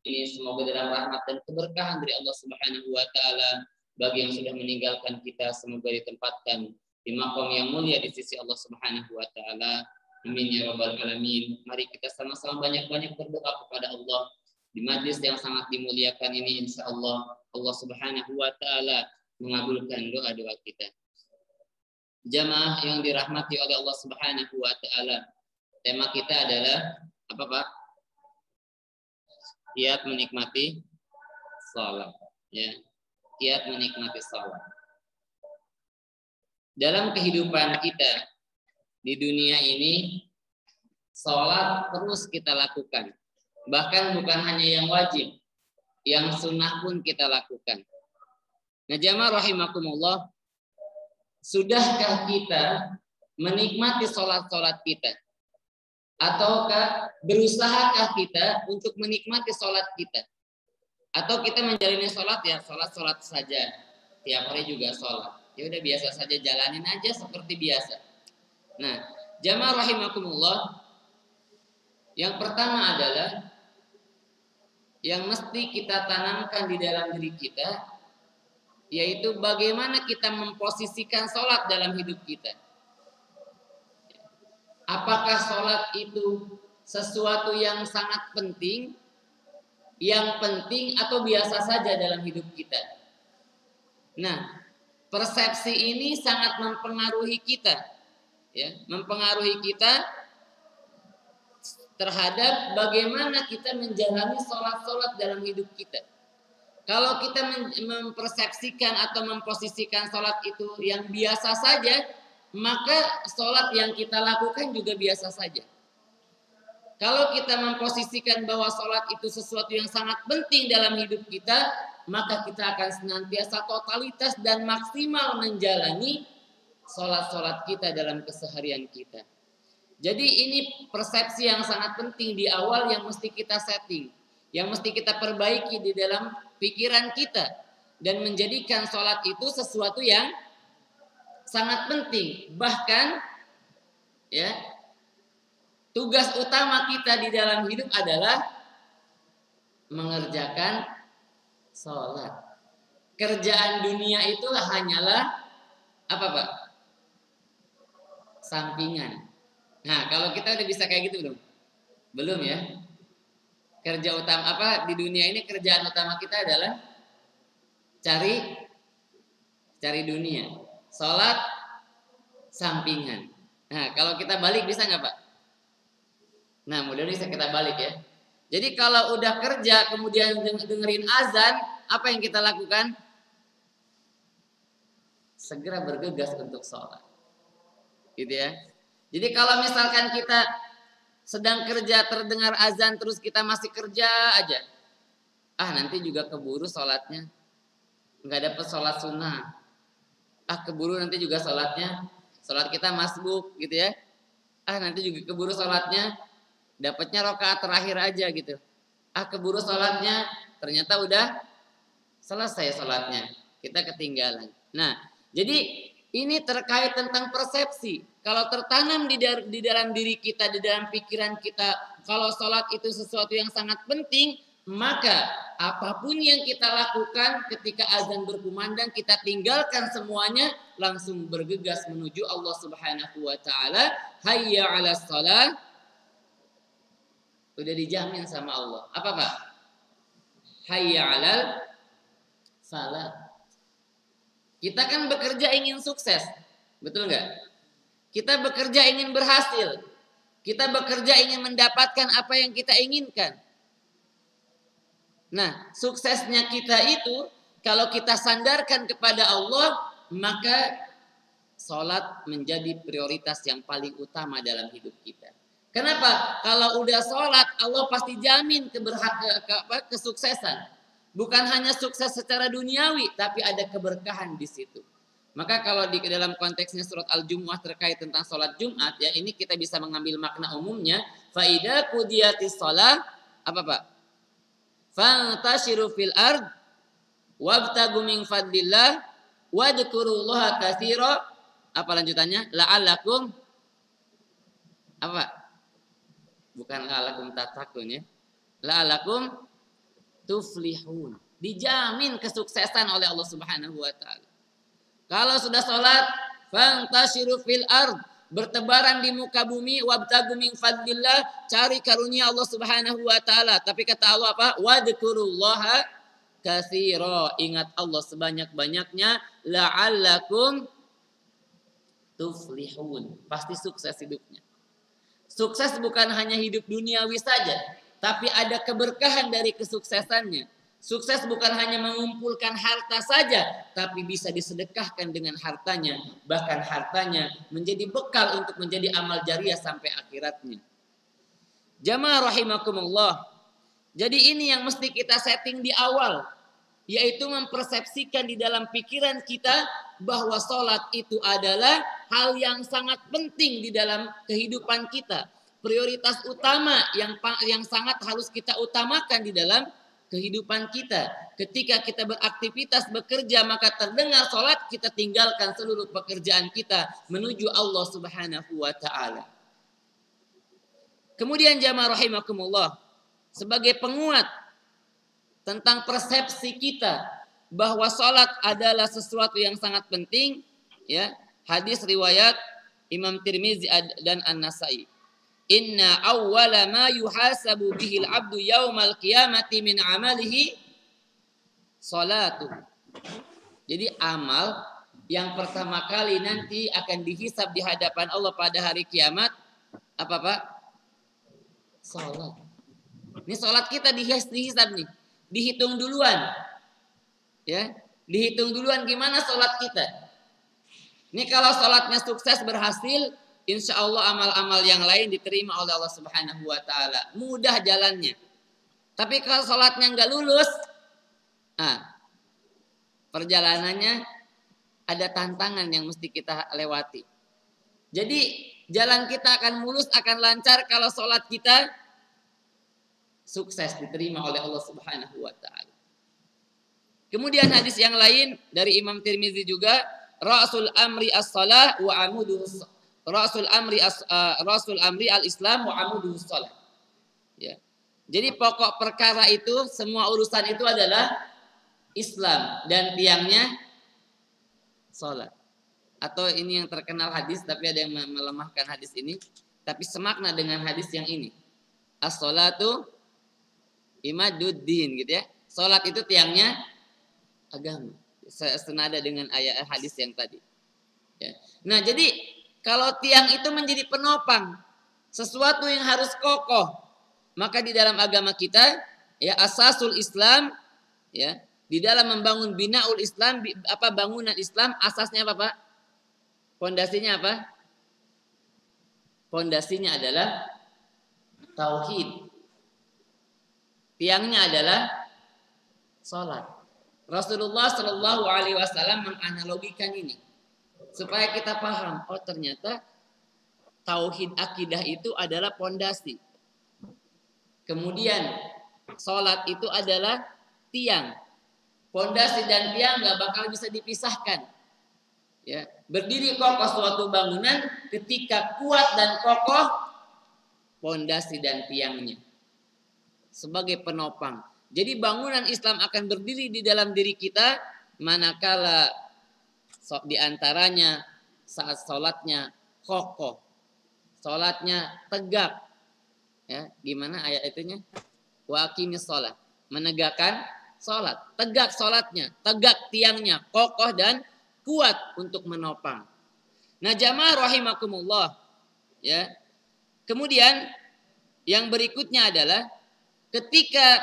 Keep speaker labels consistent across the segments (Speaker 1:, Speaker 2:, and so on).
Speaker 1: ini semoga dalam rahmat dan keberkahan dari Allah Subhanahu wa taala. Bagi yang sudah meninggalkan kita semoga ditempatkan di maqam yang mulia di sisi Allah Subhanahu wa taala. Amin ya rabbal alamin. Mari kita sama-sama banyak-banyak berdoa kepada Allah di majlis yang sangat dimuliakan ini. Insyaallah Allah Subhanahu wa taala mengabulkan doa-doa kita. Jamaah yang dirahmati oleh Allah Subhanahu wa taala. Tema kita adalah apa, Pak? Kiat menikmati salat, ya. Kiat menikmati salat. Dalam kehidupan kita di dunia ini, salat terus kita lakukan. Bahkan bukan hanya yang wajib, yang sunnah pun kita lakukan. Nah, jamaah rahimakumullah, sudahkah kita menikmati salat-salat kita? Ataukah berusahakah kita untuk menikmati salat kita? Atau kita menjalani sholat ya sholat saja, tiap hari juga sholat. Ya udah biasa saja, jalanin aja seperti biasa. Nah, jamaah rahimakumullah, yang pertama adalah yang mesti kita tanamkan di dalam diri kita, yaitu bagaimana kita memposisikan sholat dalam hidup kita. Apakah sholat itu sesuatu yang sangat penting, yang penting atau biasa saja dalam hidup kita? Nah, persepsi ini sangat mempengaruhi kita, ya, mempengaruhi kita terhadap bagaimana kita menjalani sholat-sholat dalam hidup kita. Kalau kita mempersepsikan atau memposisikan sholat itu yang biasa saja, maka sholat yang kita lakukan juga biasa saja. Kalau kita memposisikan bahwa sholat itu sesuatu yang sangat penting dalam hidup kita, maka kita akan senantiasa totalitas dan maksimal menjalani sholat-sholat kita dalam keseharian kita. Jadi ini persepsi yang sangat penting di awal yang mesti kita setting, yang mesti kita perbaiki di dalam pikiran kita, dan menjadikan sholat itu sesuatu yang sangat penting. Bahkan ya, tugas utama kita di dalam hidup adalah mengerjakan sholat. Kerjaan dunia itulah hanyalah apa, Pak? Sampingan. Nah, kalau kita udah bisa kayak gitu belum? Belum ya. Kerja utama apa di dunia ini, kerjaan utama kita adalah cari dunia. Sholat sampingan. Nah, kalau kita balik bisa nggak, Pak? Nah, mudah-mudahan bisa kita balik ya. Jadi kalau udah kerja kemudian dengerin azan, apa yang kita lakukan? Segera bergegas untuk sholat. Gitu ya. Jadi kalau misalkan kita sedang kerja terdengar azan terus kita masih kerja aja, nanti juga keburu sholatnya, nggak dapet sholat sunnah. Keburu nanti juga sholatnya, sholat kita masbuk gitu ya. Nanti juga keburu sholatnya, dapatnya rakaat terakhir aja gitu. Keburu sholatnya, ternyata udah selesai sholatnya, kita ketinggalan. Nah, jadi ini terkait tentang persepsi. Kalau tertanam di dalam diri kita, di dalam pikiran kita, kalau sholat itu sesuatu yang sangat penting, maka apapun yang kita lakukan ketika azan berkumandang, kita tinggalkan semuanya, langsung bergegas menuju Allah Subhanahu wa taala. Hayya 'alas shalah. Udah dijamin sama Allah. Apa, Pak? Hayya 'alal shalah. Kita kan bekerja ingin sukses, betul nggak? Kita bekerja ingin berhasil. Kita bekerja ingin mendapatkan apa yang kita inginkan. Nah, suksesnya kita itu kalau kita sandarkan kepada Allah, maka sholat menjadi prioritas yang paling utama dalam hidup kita. Kenapa? Kalau udah sholat, Allah pasti jamin kesuksesan. Bukan hanya sukses secara duniawi, tapi ada keberkahan di situ. Maka kalau di dalam konteksnya surat Al-Jumu'ah terkait tentang sholat Jumat, ya ini kita bisa mengambil makna umumnya. Faida qudiyatis sholat, apa, Pak? Fantashiru fil ard wabtagu min fadlillah wadhkurullaha katsira. Apa lanjutannya? La'allakum apa? Bukan la'allakum tattaqun ya. La'allakum tuflihun. Dijamin kesuksesan oleh Allah Subhanahu wa taala. Kalau sudah sholat, fantashiru fil ard, bertebaran di muka bumi, wabtagu min fadlillah, cari karunia Allah Subhanahu wa taala. Tapi kata Allah apa? Wadhkurullaha katsira, ingat Allah sebanyak-banyaknya, la'allakum tuflihun. Pasti sukses hidupnya. Sukses bukan hanya hidup duniawi saja, tapi ada keberkahan dari kesuksesannya. Sukses bukan hanya mengumpulkan harta saja, tapi bisa disedekahkan dengan hartanya. Bahkan hartanya menjadi bekal untuk menjadi amal jariah sampai akhiratnya. Jamaah rahimakumullah. Jadi ini yang mesti kita setting di awal, yaitu mempersepsikan di dalam pikiran kita bahwa sholat itu adalah hal yang sangat penting di dalam kehidupan kita. Prioritas utama yang sangat harus kita utamakan di dalam kehidupan kita. Ketika kita beraktivitas bekerja, maka terdengar sholat, kita tinggalkan seluruh pekerjaan kita menuju Allah Subhanahu wa taala. Kemudian jamaah rahimakumullah, sebagai penguat tentang persepsi kita bahwa sholat adalah sesuatu yang sangat penting, ya, hadis riwayat Imam Tirmizi dan An-Nasai. Inna awwala ma yuhasabu bihil abdu yaumal qiyamati min amalihi salatu. Jadi amal yang pertama kali nanti akan dihisab di hadapan Allah pada hari kiamat apa Pak? Salat. Ini salat kita dihisab nih, dihitung duluan. Ya, dihitung duluan gimana salat kita. Ini kalau salatnya sukses berhasil, insya Allah amal-amal yang lain diterima oleh Allah Subhanahu wa taala. Mudah jalannya. Tapi kalau sholatnya nggak lulus, perjalanannya ada tantangan yang mesti kita lewati. Jadi jalan kita akan mulus, akan lancar kalau sholat kita sukses diterima oleh Allah Subhanahu wa taala. Kemudian hadis yang lain dari Imam Tirmizi juga, Rasul amri as-shalah wa amuduhu Rasul amri al-Islam wa amuduhu shalah. Ya. Jadi pokok perkara itu, semua urusan itu adalah Islam dan tiangnya salat. Atau ini yang terkenal hadis, tapi ada yang melemahkan hadis ini, tapi semakna dengan hadis yang ini. As-salatu imaduddin, gitu ya. Salat itu tiangnya agama. Senada dengan ayat hadis yang tadi. Ya. Nah, jadi kalau tiang itu menjadi penopang, sesuatu yang harus kokoh, maka di dalam agama kita, ya, asasul Islam, ya, di dalam membangun binaul Islam, bangunan Islam, asasnya apa Pak? Pondasinya apa? Pondasinya adalah tauhid. Tiangnya adalah salat. Rasulullah Shallallahu Alaihi Wasallam menganalogikan ini supaya kita paham. Oh, ternyata tauhid akidah itu adalah pondasi. Kemudian salat itu adalah tiang. Pondasi dan tiang nggak bakal bisa dipisahkan. Ya, berdiri kokoh suatu bangunan ketika kuat dan kokoh pondasi dan tiangnya sebagai penopang. Jadi bangunan Islam akan berdiri di dalam diri kita manakala di antaranya saat sholatnya kokoh, sholatnya tegak. Ya, gimana ayat itunya? Wa aqimis sholat, menegakkan sholat, tegak sholatnya, tegak tiangnya, kokoh dan kuat untuk menopang. Nah, jamaah rahimakumullah, ya. Kemudian yang berikutnya adalah ketika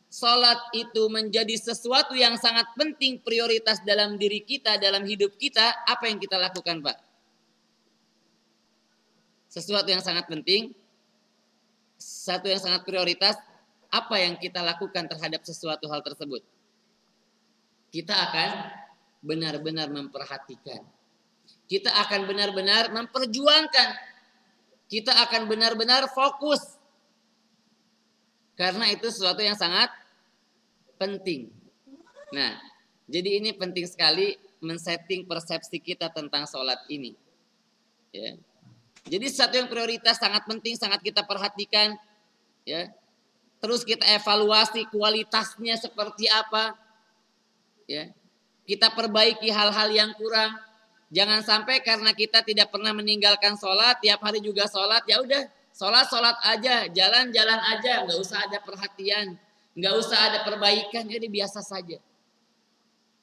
Speaker 1: sholat itu menjadi sesuatu yang sangat penting, prioritas dalam diri kita, dalam hidup kita, apa yang kita lakukan, Pak? Sesuatu yang sangat penting, satu yang sangat prioritas, apa yang kita lakukan terhadap sesuatu hal tersebut? Kita akan benar-benar memperhatikan. Kita akan benar-benar memperjuangkan. Kita akan benar-benar fokus. Karena itu sesuatu yang sangat penting. Nah, jadi ini penting sekali men-setting persepsi kita tentang sholat ini. Ya. Jadi sesuatu yang prioritas sangat penting, sangat kita perhatikan. Ya. terus kita evaluasi kualitasnya seperti apa, ya. Kita perbaiki hal-hal yang kurang. Jangan sampai karena kita tidak pernah meninggalkan sholat, tiap hari juga sholat, ya udah sholat aja, jalan-jalan aja, nggak usah ada perhatian, nggak usah ada perbaikan, jadi biasa saja.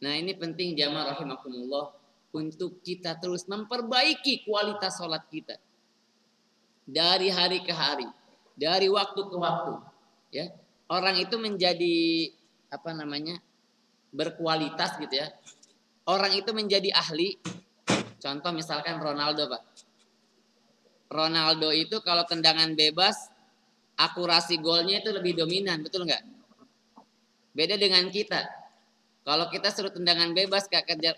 Speaker 1: Nah ini penting jamaah rahimakumullah untuk kita terus memperbaiki kualitas sholat kita dari hari ke hari, dari waktu ke waktu. Ya, orang itu menjadi berkualitas gitu ya. Orang itu menjadi ahli. Contoh misalkan Ronaldo, Pak. Ronaldo itu kalau tendangan bebas, akurasi golnya itu lebih dominan, betul nggak? Beda dengan kita. Kalau kita suruh tendangan bebas, kayak kejar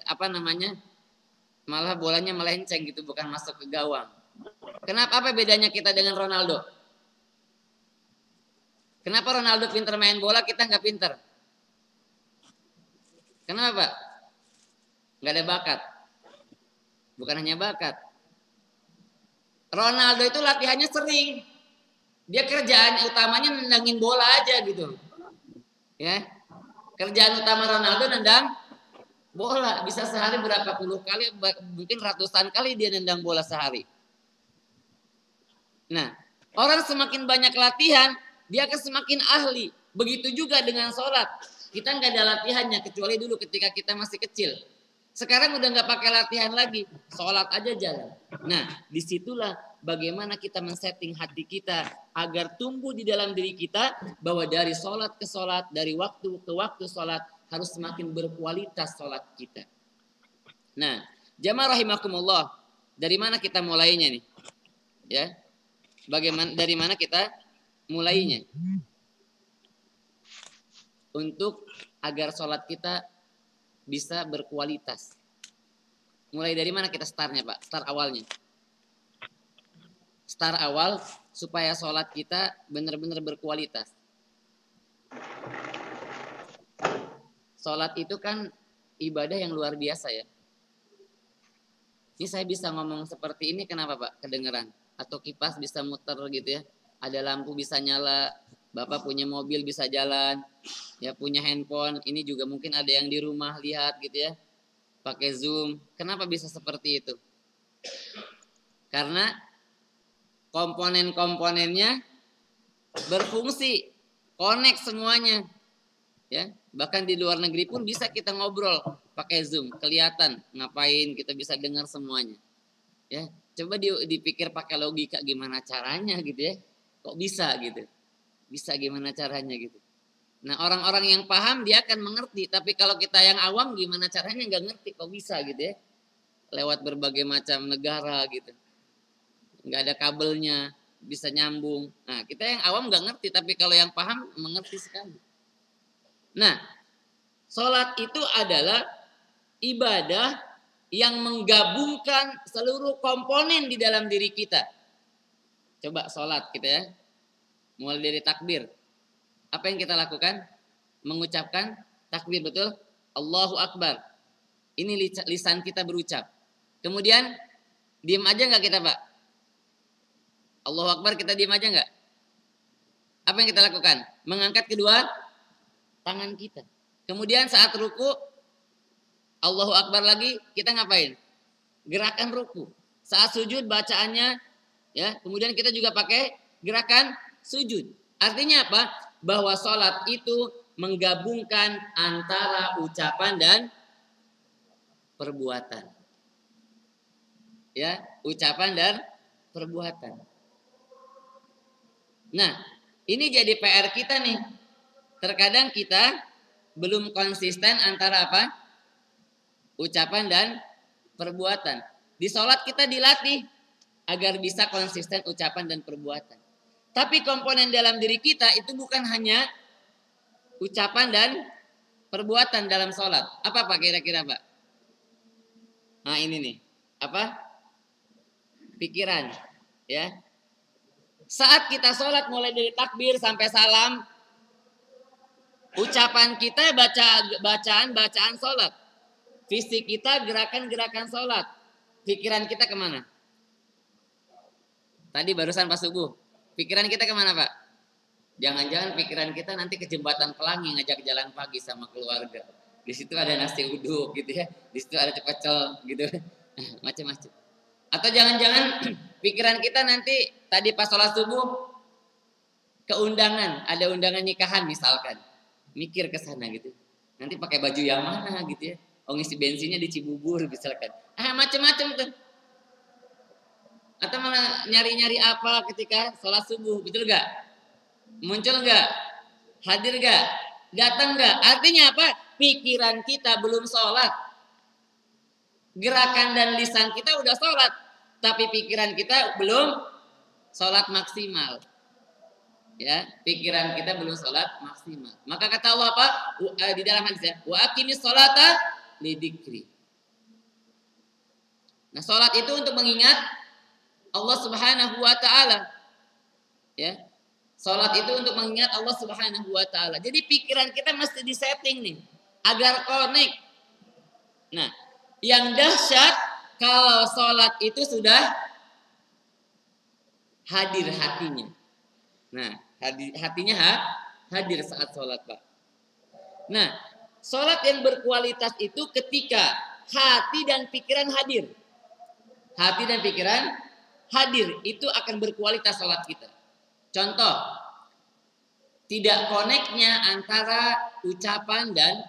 Speaker 1: malah bolanya melenceng gitu, bukan masuk ke gawang. Kenapa? Apa bedanya kita dengan Ronaldo? Kenapa Ronaldo pintar main bola, kita nggak pintar? Kenapa, Pak? Nggak ada bakat. Bukan hanya bakat. Ronaldo itu latihannya sering. Dia kerjaan utamanya nendangin bola aja gitu. Ya. Kerjaan utama Ronaldo nendang bola. Bisa sehari berapa puluh kali, mungkin ratusan kali dia nendang bola sehari. Nah, orang semakin banyak latihan, dia akan semakin ahli. Begitu juga dengan sholat. Kita nggak ada latihannya, kecuali dulu ketika kita masih kecil. Sekarang udah nggak pakai latihan lagi, sholat aja jalan. Nah, disitulah bagaimana kita men-setting hati kita agar tumbuh di dalam diri kita bahwa dari sholat ke sholat, dari waktu ke waktu sholat harus semakin berkualitas sholat kita. Nah, jamaah rahimakumullah, dari mana kita mulainya nih? Ya, dari mana kita mulainya? Untuk agar sholat kita bisa berkualitas. Mulai dari mana kita startnya, Pak? Start awalnya. Start awal supaya sholat kita benar-benar berkualitas. Sholat itu kan ibadah yang luar biasa ya. Ini saya bisa ngomong seperti ini kenapa, Pak? Kedengeran. Atau kipas bisa muter gitu ya. Ada lampu bisa nyala. Bapak punya mobil bisa jalan. Ya punya handphone. Ini juga mungkin ada yang di rumah lihat gitu ya. Pakai Zoom. Kenapa bisa seperti itu? Karena komponen-komponennya berfungsi, connect semuanya. Ya, bahkan di luar negeri pun bisa kita ngobrol pakai Zoom, kelihatan ngapain, kita bisa dengar semuanya. Ya, coba dipikir pakai logika gimana caranya gitu ya. Kok bisa gitu? Bisa gimana caranya gitu. Nah, orang-orang yang paham dia akan mengerti, tapi kalau kita yang awam gimana caranya nggak ngerti, kok bisa gitu ya. Lewat berbagai macam negara gitu. Nggak ada kabelnya, bisa nyambung. Nah, kita yang awam nggak ngerti, tapi kalau yang paham mengerti sekali. Nah, sholat itu adalah ibadah yang menggabungkan seluruh komponen di dalam diri kita. Coba sholat kita ya, mulai dari takbir. Apa yang kita lakukan? Mengucapkan takbir, betul? Allahu Akbar. Ini lisan kita berucap. Kemudian, diam aja nggak kita, Pak? Allahu Akbar, kita diam aja nggak? Apa yang kita lakukan? Mengangkat kedua tangan kita. Kemudian saat ruku, Allahu Akbar lagi, kita ngapain? Gerakan ruku. Saat sujud bacaannya, ya. Kemudian kita juga pakai gerakan sujud. Artinya apa? Bahwa sholat itu menggabungkan antara ucapan dan perbuatan. Ya, ucapan dan perbuatan. Nah, ini jadi PR kita nih. Terkadang kita belum konsisten antara apa? Ucapan dan perbuatan. Di sholat kita dilatih agar bisa konsisten ucapan dan perbuatan. Tapi komponen dalam diri kita itu bukan hanya ucapan dan perbuatan dalam sholat. Apa Pak kira-kira Pak? Nah ini nih. Apa? Pikiran. Ya. Saat kita sholat mulai dari takbir sampai salam. Ucapan kita bacaan sholat. Fisik kita gerakan-gerakan sholat. Pikiran kita kemana? Tadi barusan pas subuh. Pikiran kita kemana Pak? Jangan-jangan pikiran kita nanti ke Jembatan Pelangi ngajak jalan pagi sama keluarga. Di situ ada nasi uduk gitu ya. Di situ ada pecel gitu. Macam-macam. Atau jangan-jangan pikiran kita nanti tadi pas sholat subuh keundangan, ada undangan nikahan misalkan. Mikir ke sana gitu. Nanti pakai baju yang mana gitu ya. Oh ngisi bensinnya di Cibubur misalkan. Macam-macam tuh. Atau malah nyari-nyari apa ketika sholat subuh, betul gak? Muncul nggak? Hadir nggak? Datang nggak? Artinya apa? Pikiran kita belum sholat. Gerakan dan lisan kita udah sholat, tapi pikiran kita belum sholat maksimal. Ya, pikiran kita belum sholat maksimal. Maka kata Allah apa? Di dalam hadisnya, wa aqimis sholata lidzikri. Nah, sholat itu untuk mengingat Allah Subhanahu wa taala. Ya. Salat itu untuk mengingat Allah Subhanahu wa taala. Jadi pikiran kita mesti disetting nih agar connect. Nah, yang dahsyat kalau salat itu sudah hadir hatinya. Nah, hatinya hadir saat salat, Pak. Nah, salat yang berkualitas itu ketika hati dan pikiran hadir. Hati dan pikiran hadir, itu akan berkualitas salat kita. Contoh, tidak koneknya antara ucapan dan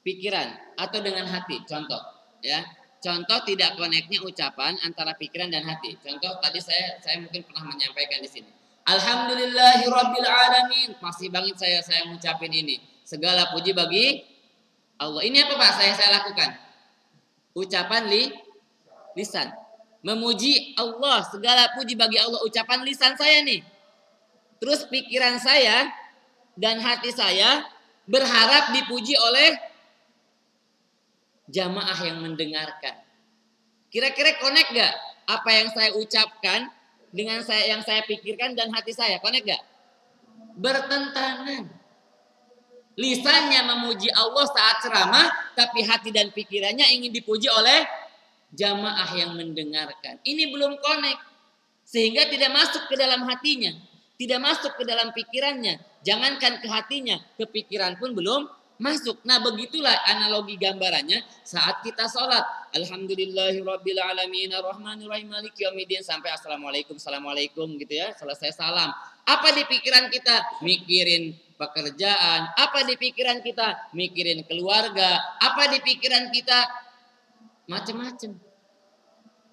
Speaker 1: pikiran atau dengan hati. Contoh, ya. Contoh tidak koneknya ucapan antara pikiran dan hati. Contoh tadi saya mungkin pernah menyampaikan di sini. Alhamdulillahirabbil alamin. Masih banget saya ngucapin ini. Segala puji bagi Allah. Ini apa Pak? Saya lakukan. Ucapan lisan. Memuji Allah, segala puji bagi Allah, ucapan lisan saya nih. Terus pikiran saya dan hati saya berharap dipuji oleh jamaah yang mendengarkan. Kira-kira connect gak apa yang saya ucapkan dengan yang saya pikirkan dan hati saya? Connect gak? Bertentangan. Lisannya memuji Allah saat ceramah, tapi hati dan pikirannya ingin dipuji oleh jamaah yang mendengarkan. Ini belum connect. Sehingga tidak masuk ke dalam hatinya. Tidak masuk ke dalam pikirannya. Jangankan ke hatinya, ke pikiran pun belum masuk. Nah, begitulah analogi gambarannya saat kita sholat. Alhamdulillahirabbil alamin arrahmanir rahim maliki yaumiddin sampai assalamualaikum gitu ya. Selesai salam. Apa di pikiran kita? Mikirin pekerjaan. Apa di pikiran kita? Mikirin keluarga. Apa di pikiran kita? Macam-macam.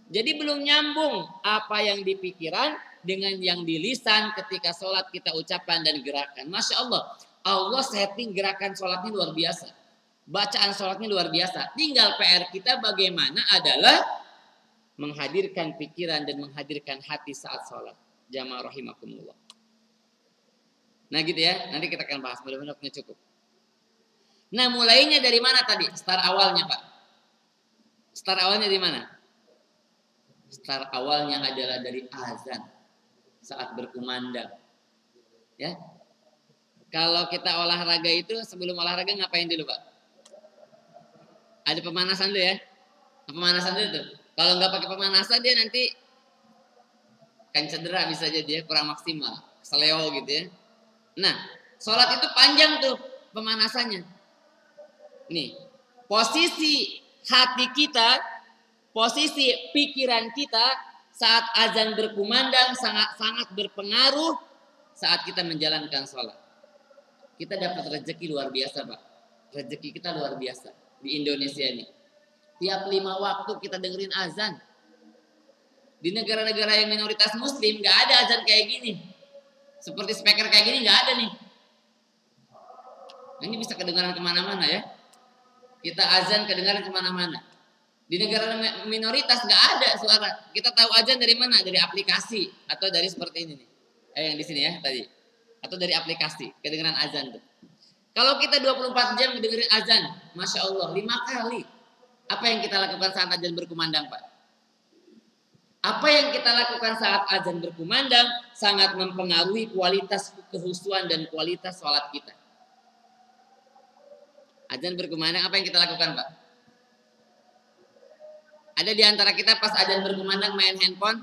Speaker 1: Jadi belum nyambung apa yang di pikiran dengan yang di lisan ketika sholat kita ucapkan dan gerakan. Masya Allah, Allah setting gerakan sholatnya luar biasa. Bacaan sholatnya luar biasa. Tinggal PR kita bagaimana adalah menghadirkan pikiran dan menghadirkan hati saat sholat. Jamaah rahimakumullah. Nah gitu ya, nanti kita akan bahas. Mudah-mudahan waktunya cukup. Nah mulainya dari mana tadi? Start awalnya Pak. Start awalnya di mana? Start awalnya adalah dari azan saat berkumandang. Ya. Kalau kita olahraga itu sebelum olahraga ngapain dulu, Pak? Ada pemanasan dulu ya. Pemanasan dulu tuh. Kalau nggak pakai pemanasan dia nanti kan cedera bisa jadi ya, kurang maksimal, seleo gitu ya. Nah, sholat itu panjang tuh pemanasannya. Nih, posisi hati kita, posisi pikiran kita saat azan berkumandang sangat berpengaruh saat kita menjalankan sholat. Kita dapat rezeki luar biasa Pak. Rezeki kita luar biasa di Indonesia ini. Tiap 5 waktu kita dengerin azan. Di negara-negara yang minoritas muslim gak ada azan kayak gini. Seperti speaker kayak gini gak ada nih. Nah, ini bisa kedengaran kemana-mana ya. Kita azan kedengaran kemana-mana. Di negara minoritas nggak ada suara. Kita tahu azan dari mana? Dari aplikasi atau dari seperti ini nih. Yang di sini ya tadi. Atau dari aplikasi kedengaran azan tuh. Kalau kita 24 jam dengerin azan, Masya Allah 5 kali. Apa yang kita lakukan saat azan berkumandang Pak? Apa yang kita lakukan saat azan berkumandang sangat mempengaruhi kualitas kehusuan dan kualitas sholat kita. Azan berkumandang apa yang kita lakukan Pak? Ada di antara kita pas azan berkumandang main handphone?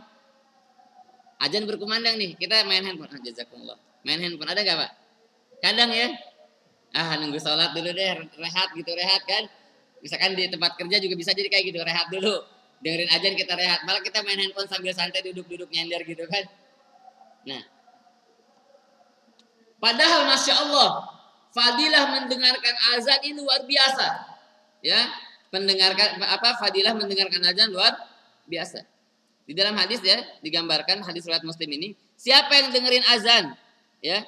Speaker 1: Azan berkumandang nih, kita main handphone. Jazakumullah. Main handphone ada nggak Pak? Kadang ya. Nunggu sholat dulu deh, rehat gitu, rehat kan. Misalkan di tempat kerja juga bisa jadi kayak gitu, rehat dulu. Dengerin ajan kita rehat. Malah kita main handphone sambil santai duduk-duduk nyender gitu kan. Nah, padahal Masya Allah, fadilah mendengarkan azan ini luar biasa. Ya, fadilah mendengarkan azan luar biasa. Di dalam hadis ya, digambarkan hadis riwayat Muslim ini, siapa yang dengerin azan, ya,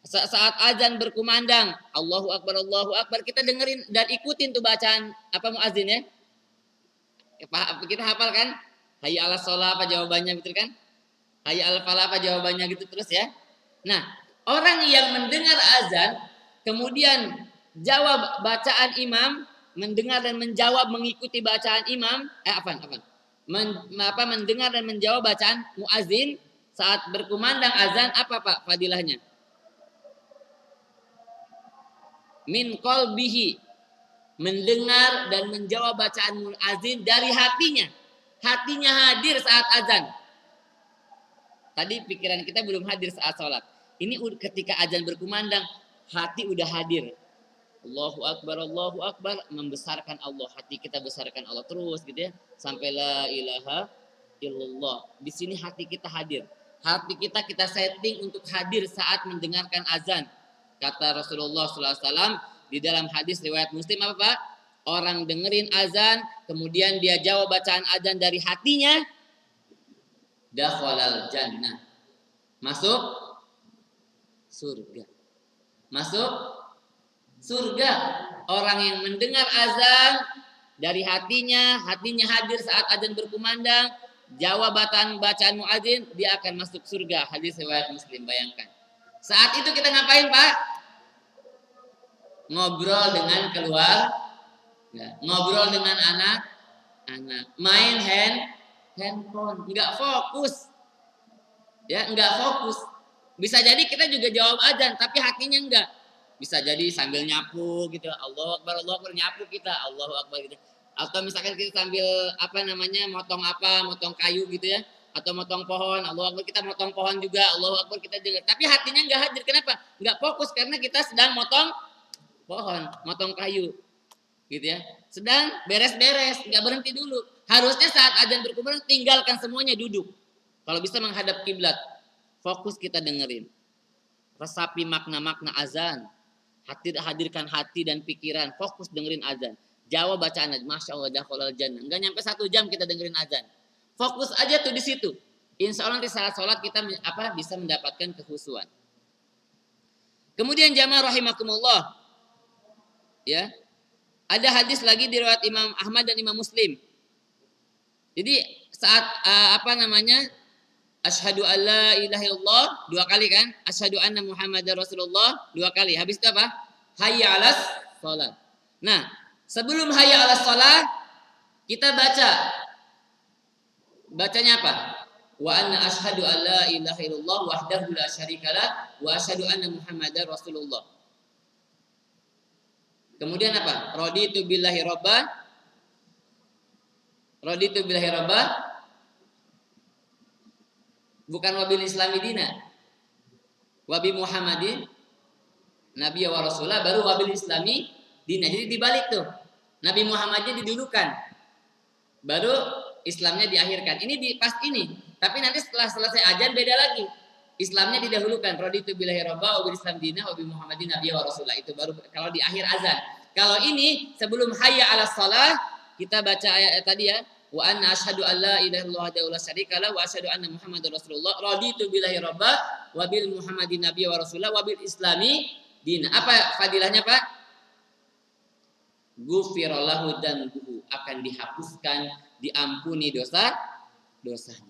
Speaker 1: saat azan berkumandang, Allahu Akbar, kita dengerin dan ikutin tuh bacaan muazin ya. Kita hafal kan? Hayya 'alas shalah apa jawabannya, betul kan? Hayya 'alal falah apa jawabannya gitu terus ya. Nah, orang yang mendengar azan kemudian jawab bacaan imam, mendengar dan menjawab mengikuti bacaan imam, mendengar dan menjawab bacaan muazin saat berkumandang azan, apa Pak fadilahnya? Min qalbihi, mendengar dan menjawab bacaan muazin dari hatinya. Hatinya hadir saat azan. Tadi pikiran kita belum hadir saat sholat. Ini ketika azan berkumandang, hati udah hadir. Allahu Akbar, membesarkan Allah. Hati kita besarkan Allah terus gitu ya. Sampai la ilaha illallah. Di sini hati kita hadir. Hati kita setting untuk hadir saat mendengarkan azan. Kata Rasulullah SAW di dalam hadis riwayat Muslim apa Pak? Orang dengerin azan, kemudian dia jawab bacaan azan dari hatinya, dakhalal jannah, masuk surga. Masuk surga. Orang yang mendengar azan dari hatinya hadir saat azan berkumandang, jawab bacaan muadzin, dia akan masuk surga. Hadis riwayat Muslim. Bayangkan. Saat itu kita ngapain Pak? Ngobrol dengan ngobrol dengan anak, main handphone, nggak fokus, ya nggak fokus. Bisa jadi kita juga jawab azan, tapi hatinya enggak. Bisa jadi sambil nyapu gitu, Allahu Akbar nyapu kita, Allahu Akbar gitu. Atau misalkan kita sambil motong kayu gitu ya, atau motong pohon, Allahu Akbar, kita motong pohon juga, Allahu Akbar kita dengar. Tapi hatinya enggak hadir, kenapa? Enggak fokus karena kita sedang motong pohon, motong kayu. Gitu ya. Sedang beres-beres, enggak berhenti dulu. Harusnya saat azan berkumandang tinggalkan semuanya, duduk. Kalau bisa menghadap kiblat. Fokus kita dengerin. Resapi makna-makna azan. Hadirkan hati dan pikiran. Fokus dengerin azan. Jawab bacaan azan. Masya Allah, dakhalal jannah. Enggak nyampe 1 jam kita dengerin azan. Fokus aja tuh di situ. Insya Allah di saat sholat kita bisa mendapatkan kehusuan. Kemudian jamaah rahimakumullah. Ya. Ada hadis lagi di riwayat Imam Ahmad dan Imam Muslim. Jadi saat asyhadu alla ilaha illallah 2 kali kan? Asyhadu anna Muhammadar Rasulullah 2 kali. Habis itu apa? Hayya 'alas shalah. Nah, sebelum hayya 'alas shalah kita bacanya apa? Wa anna asyhadu alla ilaha illallah wahdahu la syarikalah wa asyhadu anna Muhammadar Rasulullah. Kemudian apa? Raditu billahi robba. Bukan wabil islami dina. Wabi Muhammadin Nabi wa Rasulah, baru wabil islami dina. Jadi dibalik tuh. Nabi Muhammadnya didulukan. Baru Islamnya diakhirkan. Ini pas ini. Tapi nanti setelah selesai azan beda lagi. Islamnya didahulukan. Raditu billahi robba wabil islam dina wabi Muhammadin Nabi wa Rasulah. Itu baru kalau di akhir azan. Kalau ini sebelum hayya 'alas shalah kita baca ayat tadi ya. Wa anna asyhadu alla ilaha illallah wa la syarikalah wa asyhadu anna Muhammadar Rasulullah. Raditu billahi robba wabil Muhammadin Nabi wa Rasulah wabil islami dina. Apa fadilahnya Pak? Ghufirallahu dzambuhu, akan dihapuskan, diampuni dosanya.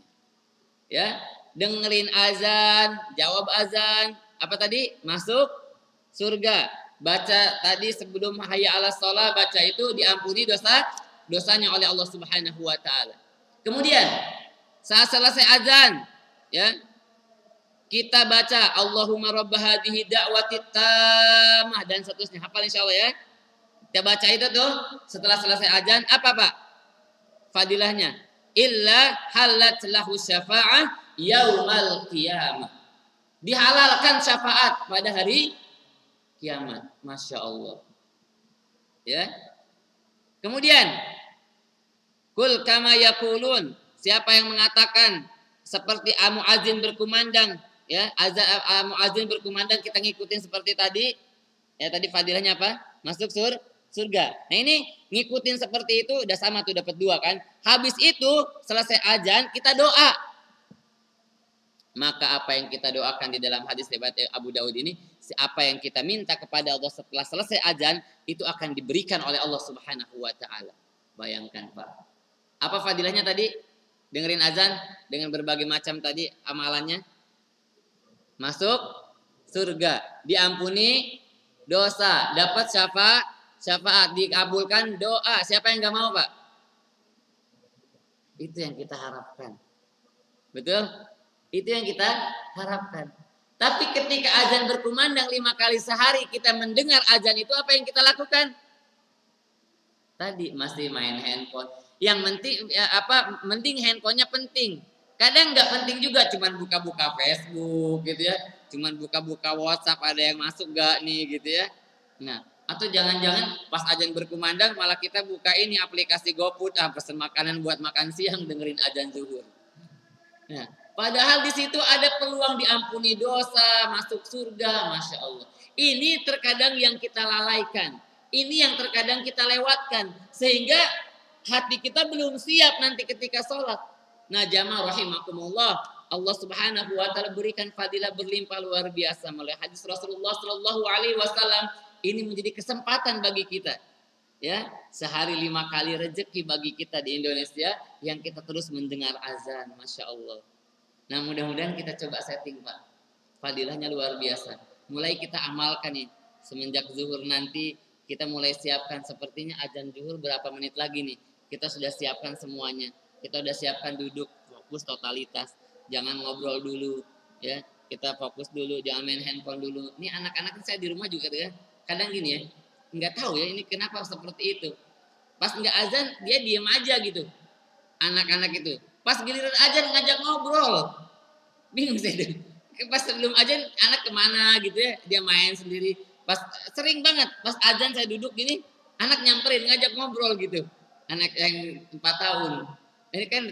Speaker 1: Ya, dengerin azan, jawab azan, apa tadi? Masuk surga. Baca tadi sebelum hayya 'alas shalah, baca itu diampuni dosanya oleh Allah Subhanahu wa taala. Kemudian saat selesai azan, ya, kita baca Allahumma rabb hadhihi da'watit tammah dan seterusnya. Hafal insyaallah ya. Kita baca itu tuh setelah selesai azan, apa Pak? Fadilahnya illa halat lahu syafa'ah yaumal qiyamah. Dihalalkan syafaat pada hari kiamat. Masya Allah. Ya. Kemudian, kul kama yakulun. Siapa yang mengatakan seperti muadzin berkumandang, ya, muadzin berkumandang kita ngikutin seperti tadi. Ya, tadi fadilahnya apa? Masuk surga. Nah, ini ngikutin seperti itu udah sama tuh, dapat 2 kan. Habis itu selesai azan kita doa. Maka apa yang kita doakan di dalam hadis riwayat Abu Daud ini, apa yang kita minta kepada Allah setelah selesai azan itu akan diberikan oleh Allah Subhanahu wa taala. Bayangkan, Pak. Apa fadilahnya tadi? Dengerin azan dengan berbagai macam tadi amalannya. Masuk surga, diampuni dosa, dapat syafaat, dikabulkan doa. Siapa yang enggak mau, Pak? Itu yang kita harapkan. Betul? Itu yang kita harapkan. Tapi ketika azan berkumandang 5 kali sehari, kita mendengar azan itu, apa yang kita lakukan? Tadi masih main handphone. Yang penting mending handphonenya penting. Kadang nggak penting juga, cuman buka-buka Facebook gitu ya, cuman buka-buka WhatsApp, ada yang masuk gak nih gitu ya. Nah, atau jangan-jangan pas azan berkumandang malah kita buka ini aplikasi GoFood, pesen makanan buat makan siang dengerin azan zuhur. Nah, padahal di situ ada peluang diampuni dosa, masuk surga, masya Allah. Ini terkadang yang kita lalaikan, ini yang terkadang kita lewatkan, sehingga hati kita belum siap nanti ketika sholat. Nah, jamaah rahimakumullah, Allah Subhanahu wa taala berikan fadilah berlimpah luar biasa melalui hadis Rasulullah Shallallahu alaihi wasallam. Ini menjadi kesempatan bagi kita. Ya, sehari 5 kali rezeki bagi kita di Indonesia yang kita terus mendengar azan, masya Allah. Nah, mudah-mudahan kita coba setting, Pak. Fadilahnya luar biasa. Mulai kita amalkan nih. Semenjak zuhur nanti kita mulai siapkan, sepertinya azan zuhur berapa menit lagi nih. Kita sudah siapkan semuanya. Kita sudah siapkan duduk, fokus totalitas. Jangan ngobrol dulu, ya. Kita fokus dulu, jangan main handphone dulu. Ini anak-anak saya di rumah juga ya. Kadang gini ya, nggak tahu ya ini kenapa seperti itu. Pas nggak azan dia diem aja gitu. Anak-anak itu. Pas giliran azan ngajak ngobrol. Bingung saya. Pas sebelum azan anak kemana gitu ya, dia main sendiri. Pas sering banget pas azan saya duduk gini, anak nyamperin ngajak ngobrol gitu. Anak yang 4 tahun. Ini kan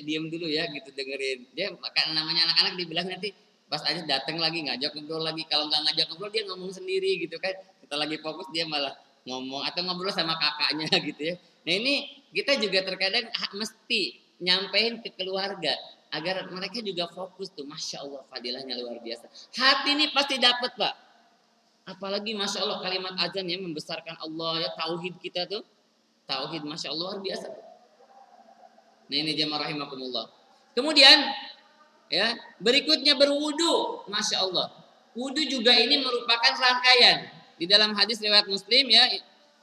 Speaker 1: diam dulu ya gitu, dengerin. Dia karena namanya anak-anak dibilang nanti pas aja datang lagi ngajak ngobrol lagi. Kalau nggak ngajak ngobrol dia ngomong sendiri gitu kan. Kita lagi fokus dia malah ngomong atau ngobrol sama kakaknya gitu ya. Nah, ini kita juga terkadang mesti nyampein ke keluarga agar mereka juga fokus tuh. Masya Allah, fadilahnya luar biasa. Hati ini pasti dapat, Pak. Apalagi masya Allah kalimat azan ya, membesarkan Allah ya, tauhid kita tuh. Tauhid masya Allah luar biasa. Nah, ini jamaah rahimakumullah. Kemudian ya, berikutnya berwudu, masya Allah. Wudu juga ini merupakan rangkaian. Di dalam hadis riwayat Muslim ya,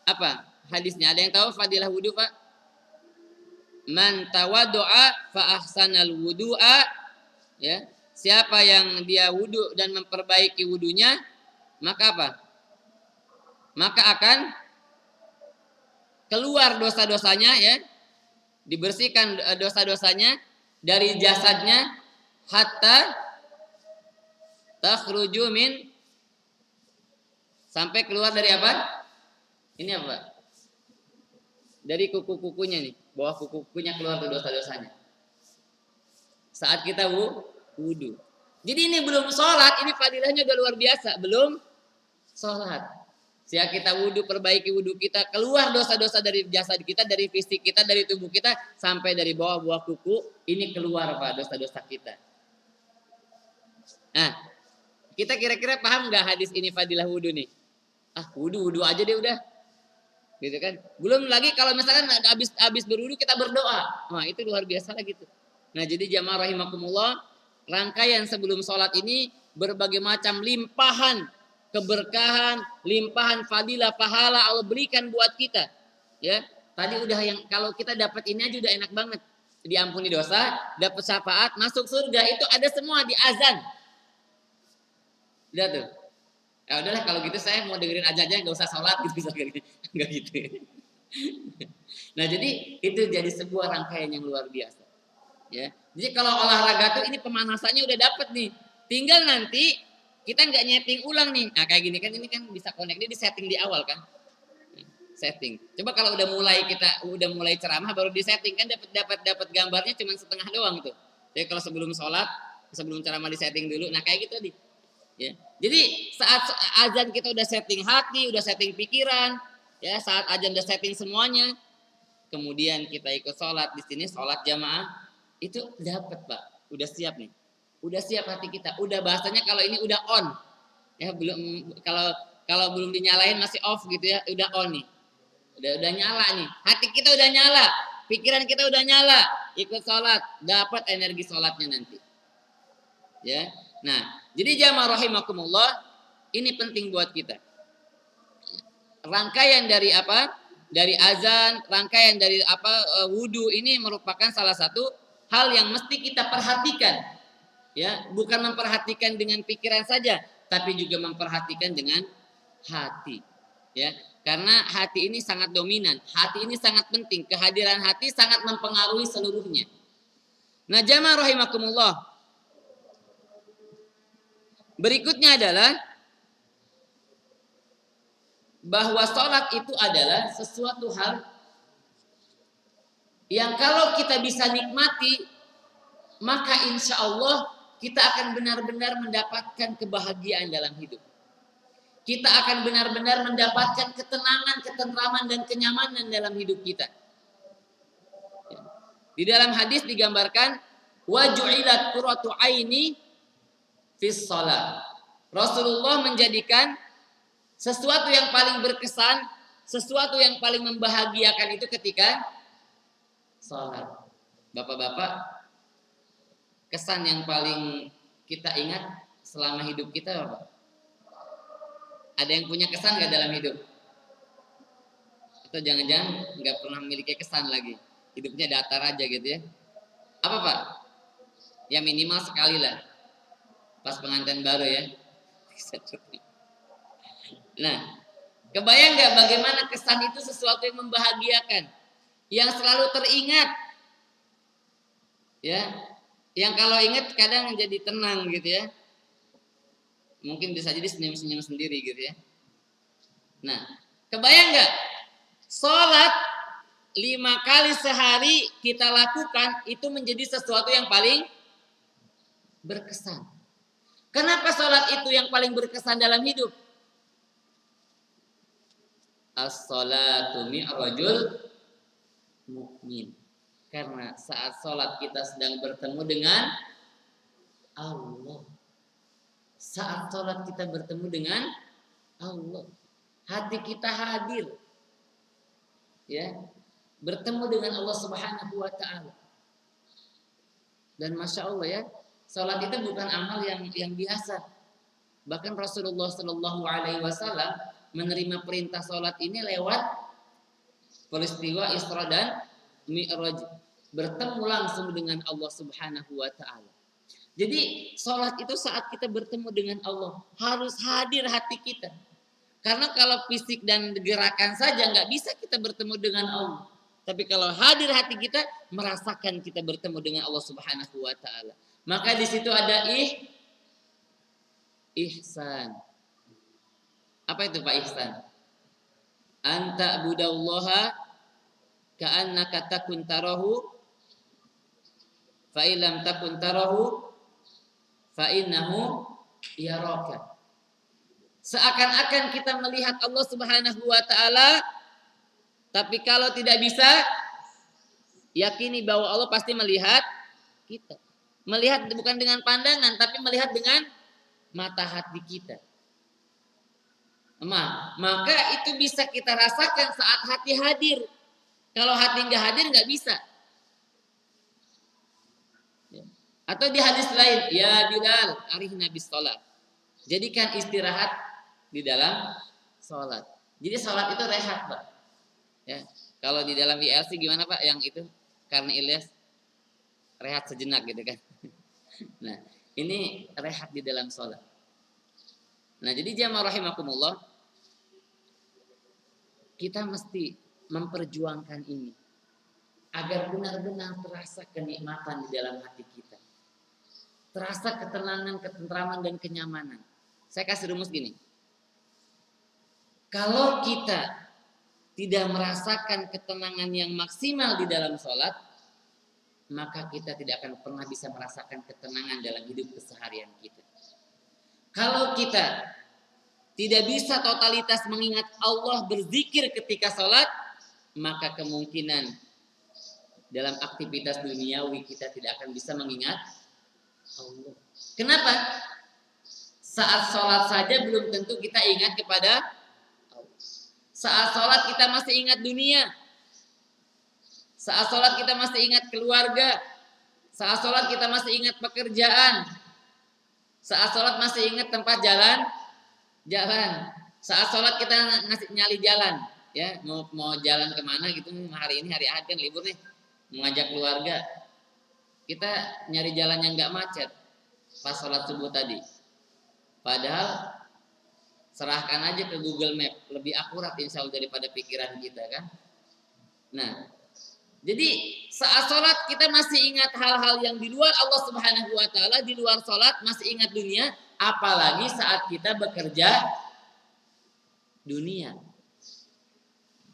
Speaker 1: apa hadisnya? Ada yang tahu fadilah wudu, Pak? Man tawaddu'a fa ahsanal wudu'a, ya. Siapa yang dia wudu dan memperbaiki wudunya, maka apa? Maka akan keluar dosa-dosanya ya. Dibersihkan dosa-dosanya dari jasadnya hatta takhruju min, sampai keluar dari apa? Ini apa? Dari kuku-kukunya nih, bawah kuku-kukunya keluar tuh dosa-dosanya. Saat kita wudu. Jadi ini belum sholat, ini fadilahnya udah luar biasa. Belum sholat. Siap kita wudu, perbaiki wudu kita, keluar dosa-dosa dari jasad kita, dari fisik kita, dari tubuh kita, sampai dari bawah kuku, ini keluar, Pak, dosa-dosa kita. Nah, kita kira-kira paham nggak hadis ini fadilah wudu nih? Wudu aja deh udah. Gitu kan? Belum lagi kalau misalkan habis berwudu kita berdoa. Wah, itu luar biasa lah gitu. Nah, jadi jamaah rahimakumullah, rangkaian sebelum sholat ini berbagai macam limpahan keberkahan, limpahan fadilah, pahala Allah berikan buat kita. Ya, tadi udah yang kalau kita dapat ini aja udah enak banget. Diampuni dosa, dapat syafaat, masuk surga, itu ada semua di azan. Lihat tuh. Ya udahlah kalau gitu saya mau dengerin azan aja, nggak usah sholat gitu, nggak gitu. Nah, jadi itu jadi sebuah rangkaian yang luar biasa. Ya, jadi kalau olahraga tuh ini pemanasannya udah dapet nih. Tinggal nanti kita nggak nyeting ulang nih. Nah kayak gini kan, ini kan bisa connect, dia di setting di awal kan. Setting. Coba kalau udah mulai ceramah baru di setting kan dapat gambarnya cuma setengah doang tuh. Jadi kalau sebelum sholat, sebelum ceramah di setting dulu. Nah kayak gitu nih. Ya. Jadi saat azan kita udah setting hati, udah setting pikiran, ya saat azan udah setting semuanya, kemudian kita ikut sholat di sini, sholat jamaah itu dapat Pak, udah siap nih, udah siap hati kita, udah bahasanya kalau ini udah on, ya belum kalau belum dinyalain masih off gitu ya, udah on nih, udah nyala nih, hati kita udah nyala, pikiran kita udah nyala, ikut sholat, dapat energi sholatnya nanti, ya. Nah, jadi jamaah rahimakumullah, ini penting buat kita. Rangkaian dari apa? Dari azan, rangkaian dari wudu ini merupakan salah satu hal yang mesti kita perhatikan. Ya, bukan memperhatikan dengan pikiran saja, tapi juga memperhatikan dengan hati. Ya, karena hati ini sangat dominan, hati ini sangat penting, kehadiran hati sangat mempengaruhi seluruhnya. Nah, jamaah rahimakumullah, berikutnya adalah bahwa sholat itu adalah sesuatu hal yang kalau kita bisa nikmati, maka insya Allah kita akan benar-benar mendapatkan kebahagiaan dalam hidup. Kita akan benar-benar mendapatkan ketenangan, ketentraman, dan kenyamanan dalam hidup kita. Di dalam hadis digambarkan, wa ju'ilat qurratu aini fis shalah. Rasulullah menjadikan sesuatu yang paling berkesan, sesuatu yang paling membahagiakan itu ketika sholat. Bapak-bapak, kesan yang paling kita ingat selama hidup kita apa? Ada yang punya kesan gak dalam hidup? Atau jangan-jangan gak pernah memiliki kesan lagi? Hidupnya datar aja gitu ya. Apa Pak? Ya minimal sekali lah. Pas pengantin baru ya. Nah, kebayang gak bagaimana kesan itu sesuatu yang membahagiakan, yang selalu teringat, ya, yang kalau ingat kadang jadi tenang gitu ya, mungkin bisa jadi senyum-senyum sendiri gitu ya. Nah, kebayang gak sholat 5 kali sehari kita lakukan itu menjadi sesuatu yang paling berkesan. Kenapa sholat itu yang paling berkesan dalam hidup? As-salatu mi'rajul mu'min. Karena saat sholat kita sedang bertemu dengan Allah. Saat sholat kita bertemu dengan Allah, hati kita hadir, ya, bertemu dengan Allah Subhanahu wa Ta'ala. Dan masya Allah ya, sholat itu bukan amal yang biasa. Bahkan Rasulullah Shallallahu Alaihi Wasallam menerima perintah sholat ini lewat peristiwa Isra dan Mi'raj, bertemu langsung dengan Allah Subhanahu wa Ta'ala. Jadi sholat itu saat kita bertemu dengan Allah harus hadir hati kita. Karena kalau fisik dan gerakan saja nggak bisa kita bertemu dengan Allah. Tapi kalau hadir hati kita, merasakan kita bertemu dengan Allah Subhanahu wa Ta'ala. Maka di situ ada ihsan. Apa itu Pak ihsan? Anta budallaha ka'annaka takun tarahu fa illam takun tarahu fa innahu yaraka. Seakan-akan kita melihat Allah Subhanahu wa Ta'ala, tapi kalau tidak bisa, yakini bahwa Allah pasti melihat kita. Melihat bukan dengan pandangan, tapi melihat dengan mata hati kita. Maka itu bisa kita rasakan saat hati hadir. Kalau hati nggak hadir nggak bisa. Atau di hadis lain, ya Bilal, arihna bis sholat. Jadikan istirahat di dalam sholat. Jadi sholat itu rehat Pak. Ya, kalau di dalam ILC gimana Pak? Yang itu karena Ilyas rehat sejenak gitu kan. Nah, ini rehat di dalam sholat. Nah, jadi jamaah rahimakumullah, kita mesti memperjuangkan ini agar benar-benar terasa kenikmatan di dalam hati kita. terasa ketenangan, ketentraman, dan kenyamanan. Saya kasih rumus gini. Kalau kita tidak merasakan ketenangan yang maksimal di dalam sholat, maka kita tidak akan pernah bisa merasakan ketenangan dalam hidup keseharian kita. Kalau kita tidak bisa totalitas mengingat Allah, berzikir ketika sholat, maka kemungkinan dalam aktivitas duniawi kita tidak akan bisa mengingat Allah. Kenapa? Saat sholat saja belum tentu kita ingat kepada Allah. Saat sholat kita masih ingat dunia. Saat sholat kita masih ingat keluarga. Saat sholat kita masih ingat pekerjaan. Saat sholat masih ingat tempat jalan. Saat sholat kita nyali jalan. Ya, mau jalan kemana gitu. Hari ini hari Ahad kan libur nih. Mengajak keluarga. Kita nyari jalan yang gak macet pas sholat subuh tadi. Padahal serahkan aja ke Google Map, lebih akurat insya Allah daripada pikiran kita kan. Nah, jadi saat sholat kita masih ingat hal-hal yang di luar Allah Subhanahu Wa Taala, di luar sholat masih ingat dunia, apalagi saat kita bekerja dunia.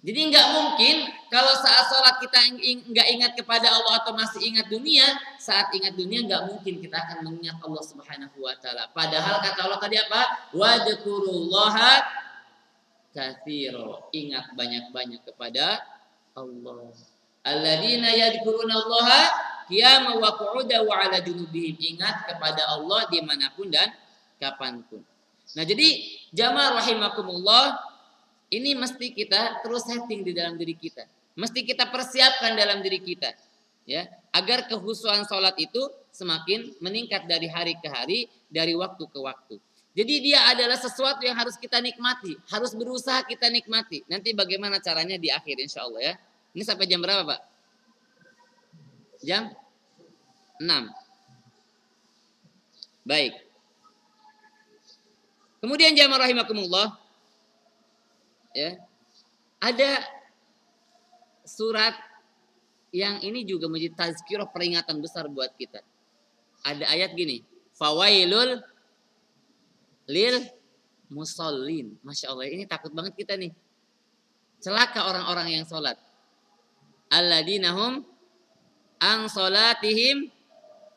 Speaker 1: Jadi nggak mungkin kalau saat sholat kita nggak ingat kepada Allah atau masih ingat dunia, saat ingat dunia nggak mungkin kita akan mengingat Allah Subhanahu Wa Taala. Padahal kata Allah tadi apa? Wadkurullaha katsira. Ingat banyak-banyak kepada Allah. Alladzina yadhkurunallaha qiyaman wa qu'udan wa 'ala junubihim. Ingat kepada Allah dimanapun dan kapanpun. Nah jadi jamaah rahimakumullah, ini mesti kita terus setting di dalam diri kita. Mesti kita persiapkan dalam diri kita. Ya, agar kehusuan sholat itu semakin meningkat dari hari ke hari, dari waktu ke waktu. Jadi dia adalah sesuatu yang harus kita nikmati. Harus berusaha kita nikmati. Nanti bagaimana caranya di akhir insya Allah ya. Ini sampai jam berapa Pak? Jam 6. Baik. Kemudian jamaah rahimakumullah. Ya, ada surat yang ini juga menjadi tazkirah, peringatan besar buat kita. Ada ayat gini, fawailul lil musallin. Masya Allah, ini takut banget kita nih. Celaka orang-orang yang sholat. Alladinahum ang sholatihim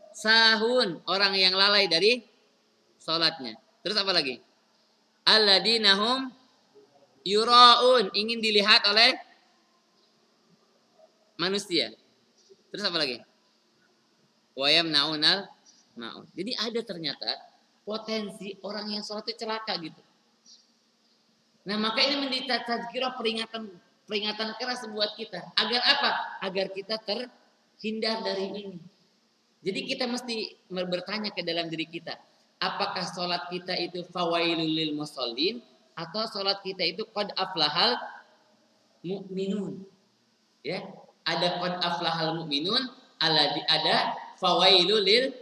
Speaker 1: sahun. Orang yang lalai dari sholatnya. Terus apa lagi? Alladinahum yuraun, ingin dilihat oleh manusia. Terus apa lagi? Wayam naunal maun. Jadi ada ternyata potensi orang yang sholat itu celaka gitu. Nah maka ini menjadi tazkirah, peringatan keras buat kita. Agar apa? Agar kita terhindar dari ini. Jadi kita mesti bertanya ke dalam diri kita. Apakah sholat kita itu fawailul lil musallin, atau sholat kita itu qad aflahal mu'minun. Ya, ada qad aflahal mu'minun, ada fawailul lil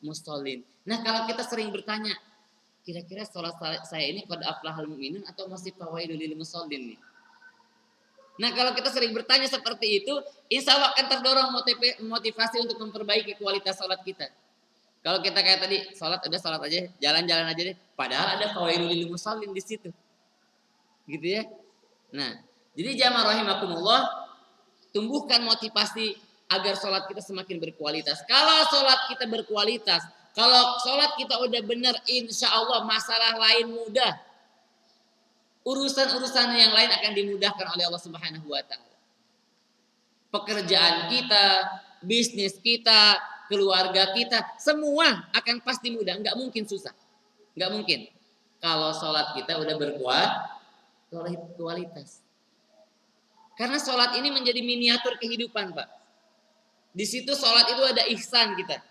Speaker 1: musallin. Nah, kalau kita sering bertanya, kira-kira sholat saya ini qad aflahal mu'minun atau masih fawailul lil musallin nih? Nah, kalau kita sering bertanya seperti itu, insya Allah akan terdorong motivasi untuk memperbaiki kualitas sholat kita. Kalau kita kayak tadi, sholat aja, jalan-jalan aja deh. Padahal ada fawailul lil musallin di situ. Gitu ya. Nah, jadi jamaah rahimakumullah, tumbuhkan motivasi agar sholat kita semakin berkualitas. Kalau sholat kita berkualitas, kalau sholat kita udah benar, insya Allah masalah lain mudah. Urusan-urusan yang lain akan dimudahkan oleh Allah Subhanahu Wa Taala. Pekerjaan kita, bisnis kita, keluarga kita, semua akan pasti mudah, nggak mungkin susah, nggak mungkin. Kalau sholat kita udah berkualitas, karena sholat ini menjadi miniatur kehidupan Pak. Di situ sholat itu ada ihsan kita,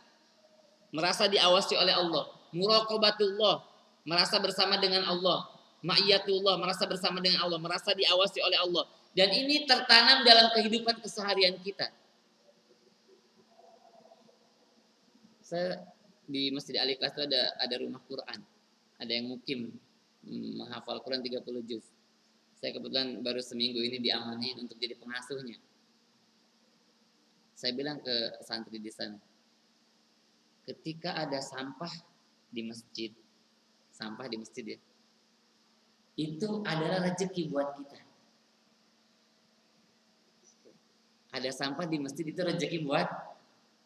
Speaker 1: merasa diawasi oleh Allah, muraqabatullah, merasa bersama dengan Allah, ma'iyatullah, merasa bersama dengan Allah, merasa diawasi oleh Allah, dan ini tertanam dalam kehidupan keseharian kita. Saya di Masjid Ali Kelas itu ada rumah Quran. Ada yang mukim menghafal Quran 30 juz. Saya kebetulan baru seminggu ini diamanahin untuk jadi pengasuhnya. Saya bilang ke santri di sana, ketika ada sampah di masjid ya, itu adalah rezeki buat kita. Ada sampah di masjid itu rezeki buat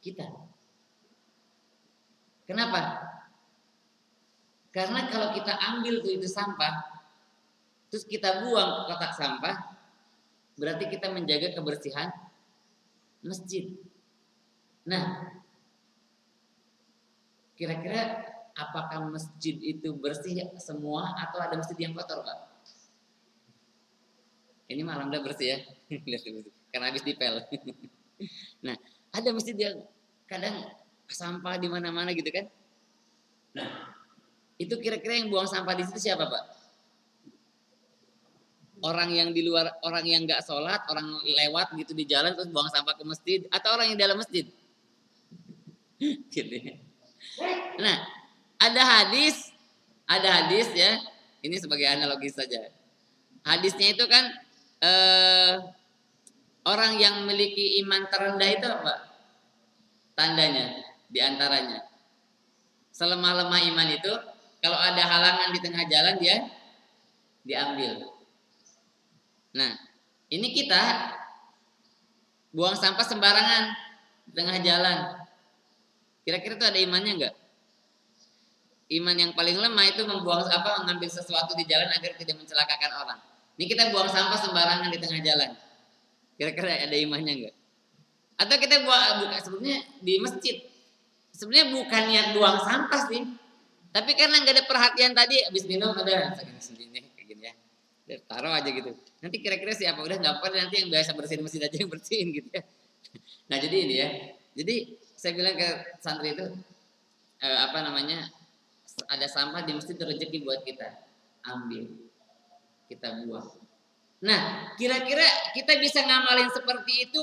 Speaker 1: kita. Kenapa? Karena kalau kita ambil tuh itu sampah, terus kita buang ke kotak sampah, berarti kita menjaga kebersihan masjid. Nah, kira-kira apakah masjid itu bersih semua atau ada masjid yang kotor, Pak? Ini malam udah bersih ya, karena habis dipel. Nah, ada masjid yang kadang sampah di mana-mana gitu kan? Nah, itu kira-kira yang buang sampah di situ siapa, Pak? Orang yang di luar, orang yang nggak sholat, orang lewat gitu di jalan terus buang sampah ke masjid, atau orang yang dalam masjid? Gitu ya. Nah, ada hadis ya. Ini sebagai analogi saja. Hadisnya itu kan orang yang memiliki iman terendah itu apa? Tandanya diantaranya, selemah-lemah iman itu kalau ada halangan di tengah jalan dia diambil. Nah, ini kita buang sampah sembarangan di tengah jalan. Kira-kira itu ada imannya enggak? Iman yang paling lemah itu mengambil sesuatu di jalan agar tidak mencelakakan orang. Ini kita buang sampah sembarangan di tengah jalan. Kira-kira ada imannya enggak? Atau kita buka sebenarnya di masjid. Sebenarnya bukan niat buang sampah sih. Tapi karena enggak ada perhatian tadi, habis minum ada segini kayak gini ya. Taruh aja gitu. Nanti kira-kira siapa udah enggak apa-apa, nanti yang biasa bersihin masjid aja yang bersihin gitu ya. Nah, jadi ini ya. Jadi saya bilang ke santri itu ada sampah di masjid, rezeki buat kita. Ambil. Kita buang. Nah, kira-kira kita bisa ngamalin seperti itu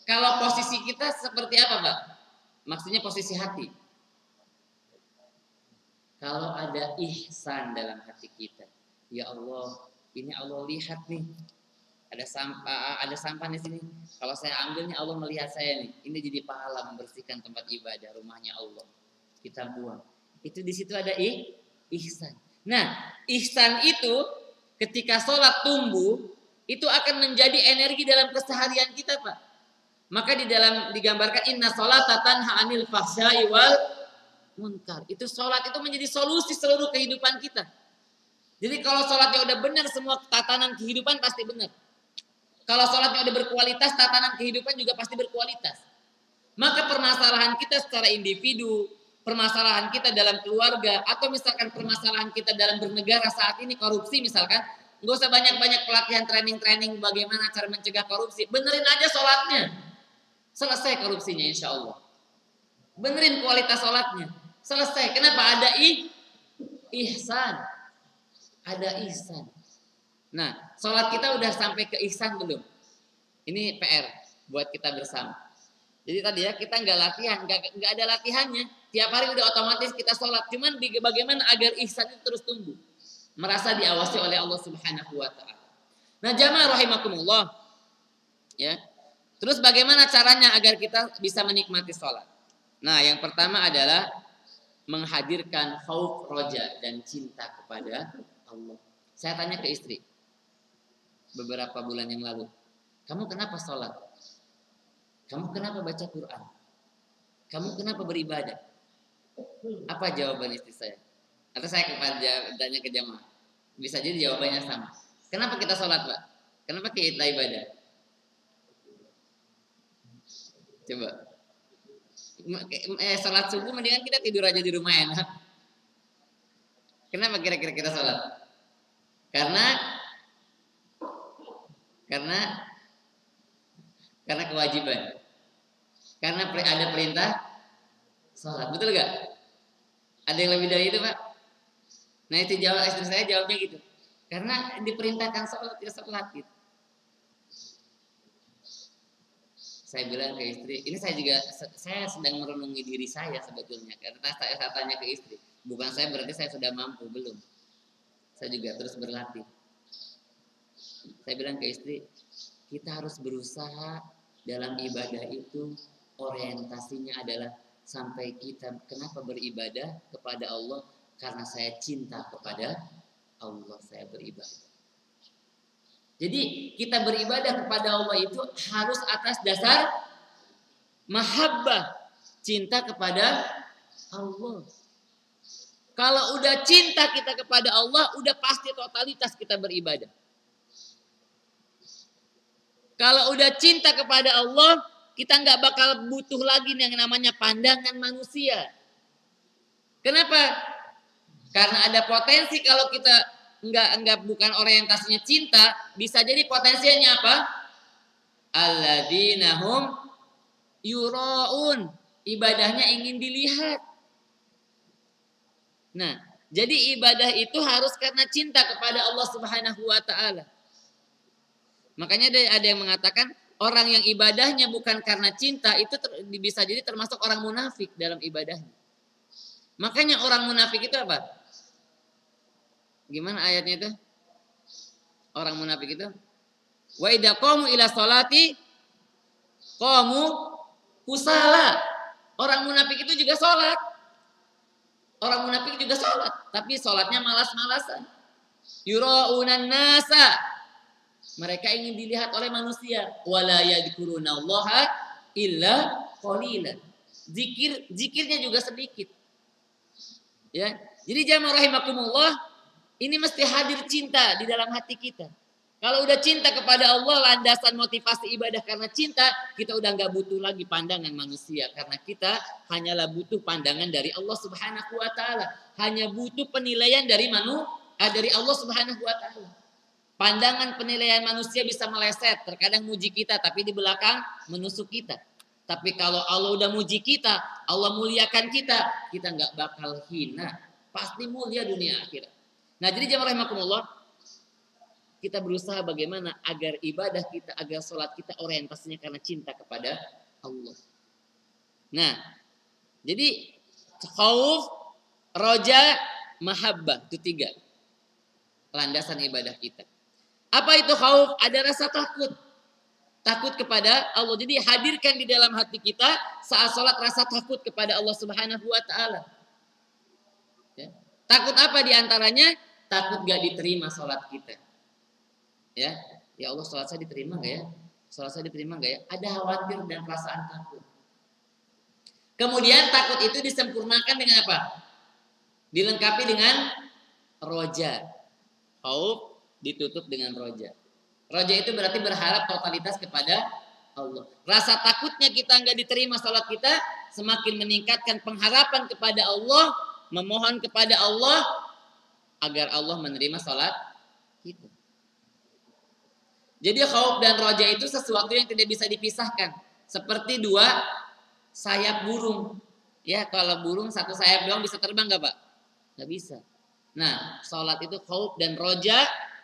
Speaker 1: kalau posisi kita seperti apa, Pak? Maksudnya posisi hati. Kalau ada ihsan dalam hati kita. Ya Allah, ini Allah lihat nih. Ada sampah di sini. Kalau saya ambilnya Allah melihat saya nih. Ini jadi pahala membersihkan tempat ibadah, rumahnya Allah. Kita buang. Itu di situ ada ihsan. Nah, ihsan itu ketika sholat tumbuh, itu akan menjadi energi dalam keseharian kita, Pak. Maka di dalam digambarkan inna sholata tanha anil fahsya'i wal munkar. Itu sholat itu menjadi solusi seluruh kehidupan kita. Jadi kalau sholatnya udah benar, semua tatanan kehidupan pasti benar. Kalau sholatnya udah berkualitas, tatanan kehidupan juga pasti berkualitas. Maka permasalahan kita secara individu, permasalahan kita dalam keluarga, atau misalkan permasalahan kita dalam bernegara saat ini, korupsi misalkan, nggak usah banyak-banyak pelatihan training bagaimana cara mencegah korupsi. Benerin aja sholatnya, selesai korupsinya insya Allah. Benerin kualitas sholatnya, selesai. Kenapa? Ada ihsan. Ada ihsan. Nah, sholat kita udah sampai ke ihsan belum? Ini PR buat kita bersama. Jadi tadi ya, kita nggak latihan, nggak ada latihannya. Tiap hari udah otomatis kita sholat. Cuman bagaimana agar ihsan itu terus tumbuh, merasa diawasi oleh Allah Subhanahu Wa Taala. Nah, jamaah rahimakumullah, ya. Terus bagaimana caranya agar kita bisa menikmati sholat? Nah, yang pertama adalah menghadirkan khauf, roja, dan cinta kepada Allah. Saya tanya ke istri beberapa bulan yang lalu, kamu kenapa sholat? Kamu kenapa baca Quran? Kamu kenapa beribadah? Apa jawaban istri saya? Atau saya tanya ke jamaah. Bisa jadi jawabannya sama. Kenapa kita sholat, Pak? Kenapa kita ibadah? Coba. Sholat subuh mendingan kita tidur aja di rumah enak. Kenapa kira-kira kita sholat? Karena kewajiban. Karena ada perintah sholat, betul gak? Ada yang lebih dari itu, Pak? Nah, itu istri saya jawabnya gitu. Karena diperintahkan sholat, ya sholat gitu. Saya bilang ke istri, ini saya sedang merenungi diri saya sebetulnya. Karena saya tanya ke istri, bukan saya berarti saya sudah mampu, belum. Saya juga terus berlatih. Saya bilang ke istri, kita harus berusaha dalam ibadah itu orientasinya adalah sampai kita kenapa beribadah kepada Allah? Karena saya cinta kepada Allah, saya beribadah. Jadi kita beribadah kepada Allah itu harus atas dasar mahabbah, cinta kepada Allah. Kalau udah cinta kita kepada Allah, udah pasti totalitas kita beribadah. Kalau udah cinta kepada Allah, kita nggak bakal butuh lagi yang namanya pandangan manusia. Kenapa? Karena ada potensi kalau kita nggak bukan orientasinya cinta, bisa jadi potensinya apa? Alladzina hum yuraun, ibadahnya ingin dilihat. Nah, jadi ibadah itu harus karena cinta kepada Allah Subhanahu wa taala. Makanya ada yang mengatakan orang yang ibadahnya bukan karena cinta itu bisa jadi termasuk orang munafik dalam ibadahnya. Makanya orang munafik itu apa? Gimana ayatnya itu? Orang munafik itu wa idza qamu ila sholati qamu kusala. Orang munafik itu juga sholat. Orang munafik juga sholat, tapi sholatnya malas-malasan. Yura'unan nasa. Mereka ingin dilihat oleh manusia. Wala yadhkurunallaha illa qalilan. Zikirnya juga sedikit. Ya. Jadi jamaah rahimakumullah, ini mesti hadir cinta di dalam hati kita. Kalau udah cinta kepada Allah, landasan motivasi ibadah karena cinta, kita udah nggak butuh lagi pandangan manusia. Karena kita hanyalah butuh pandangan dari Allah Subhanahu wa taala. Hanya butuh penilaian dari Allah Subhanahu wa taala. Pandangan penilaian manusia bisa meleset, terkadang muji kita tapi di belakang menusuk kita. Tapi kalau Allah udah muji kita, Allah muliakan kita, kita nggak bakal hina. Pasti mulia dunia akhirat. Nah, jadi jamaah rahimakumullah, kita berusaha bagaimana agar ibadah kita, agar sholat kita orientasinya karena cinta kepada Allah. Nah, jadi khauf, roja, mahabbah, itu 3 landasan ibadah kita. Apa itu khauf? Ada rasa takut. Takut kepada Allah. Jadi hadirkan di dalam hati kita saat sholat rasa takut kepada Allah Subhanahu wa taala. Ya. Takut apa diantaranya? Takut gak diterima sholat kita. Ya Allah, sholat saya diterima gak ya? Sholat saya diterima gak ya? Ada khawatir dan perasaan takut. Kemudian takut itu disempurnakan dengan apa? Dilengkapi dengan roja. Khauf ditutup dengan roja. Roja itu berarti berharap totalitas kepada Allah. Rasa takutnya kita nggak diterima sholat kita semakin meningkatkan pengharapan kepada Allah, memohon kepada Allah agar Allah menerima sholat kita. Jadi khauf dan roja itu sesuatu yang tidak bisa dipisahkan. Seperti 2 sayap burung. Ya, kalau burung 1 sayap doang bisa terbang nggak, Pak? Nggak bisa. Nah, sholat itu khauf dan roja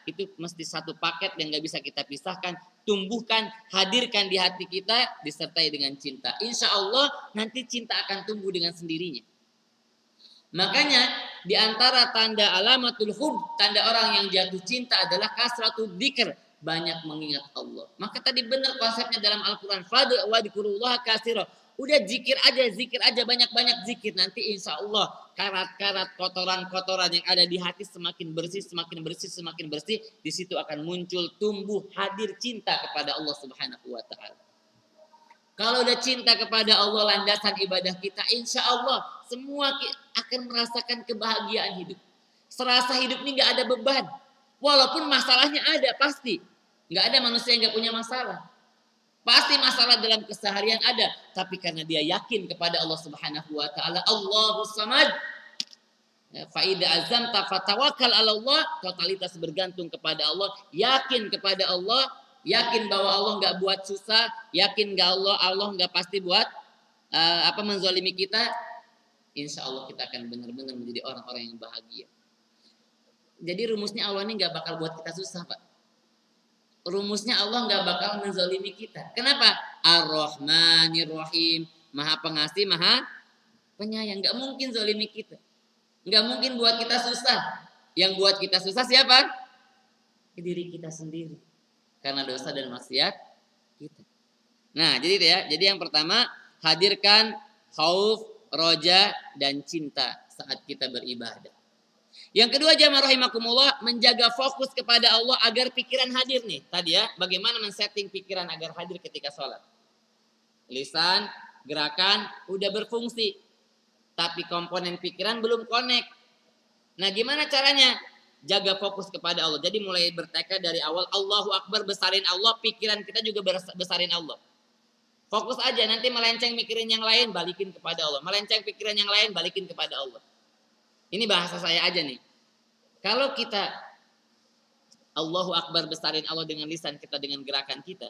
Speaker 1: itu mesti satu paket yang nggak bisa kita pisahkan. Tumbuhkan, hadirkan di hati kita disertai dengan cinta. Insya Allah nanti cinta akan tumbuh dengan sendirinya. Makanya di antara tanda alamatul hub, tanda orang yang jatuh cinta adalah kasratul dzikr, banyak mengingat Allah. Maka tadi benar konsepnya dalam Al-Quran. Fadhu wa dzikurullaha katsira. Udah zikir aja, banyak-banyak zikir. Nanti insya Allah karat-karat kotoran-kotoran yang ada di hati semakin bersih. Di situ akan muncul, tumbuh, hadir cinta kepada Allah Subhanahu wa ta'ala. Kalau udah cinta kepada Allah, landasan ibadah kita, insya Allah semua akan merasakan kebahagiaan hidup. Serasa hidup ini gak ada beban. Walaupun masalahnya ada, pasti. Gak ada manusia yang gak punya masalah. Pasti masalah dalam keseharian ada. Tapi karena dia yakin kepada Allah Subhanahu wa ta'ala, Allahus Samad, fa'idha azamta fatawakal ala Allah, totalitas bergantung kepada Allah, yakin kepada Allah, yakin bahwa Allah gak buat susah, yakin Allah gak pasti buat menzalimi kita. Insya Allah kita akan benar-benar menjadi orang-orang yang bahagia. Jadi rumusnya Allah ini gak bakal buat kita susah, Pak. Rumusnya Allah gak bakal menzalimi kita. Kenapa? Ar-Rahmanir Rahim, Maha Pengasih, Maha Penyayang. Gak mungkin zalimi kita. Gak mungkin buat kita susah. Yang buat kita susah siapa? Diri kita sendiri. Karena dosa dan maksiat kita. Nah, jadi itu ya. Jadi yang pertama, hadirkan khauf, roja dan cinta saat kita beribadah. Yang kedua jamaah rahimakumullah, menjaga fokus kepada Allah agar pikiran hadir nih. Tadi ya, bagaimana men-setting pikiran agar hadir ketika sholat. Lisan, gerakan udah berfungsi, tapi komponen pikiran belum connect. Nah, gimana caranya? Jaga fokus kepada Allah. Jadi mulai bertekad dari awal, Allahu Akbar, besarin Allah, pikiran kita juga besarin Allah. Fokus aja, nanti melenceng mikirin yang lain, balikin kepada Allah. Melenceng pikiran yang lain, balikin kepada Allah. Ini bahasa saya aja nih. Kalau kita Allahu Akbar, besarin Allah dengan lisan kita, dengan gerakan kita.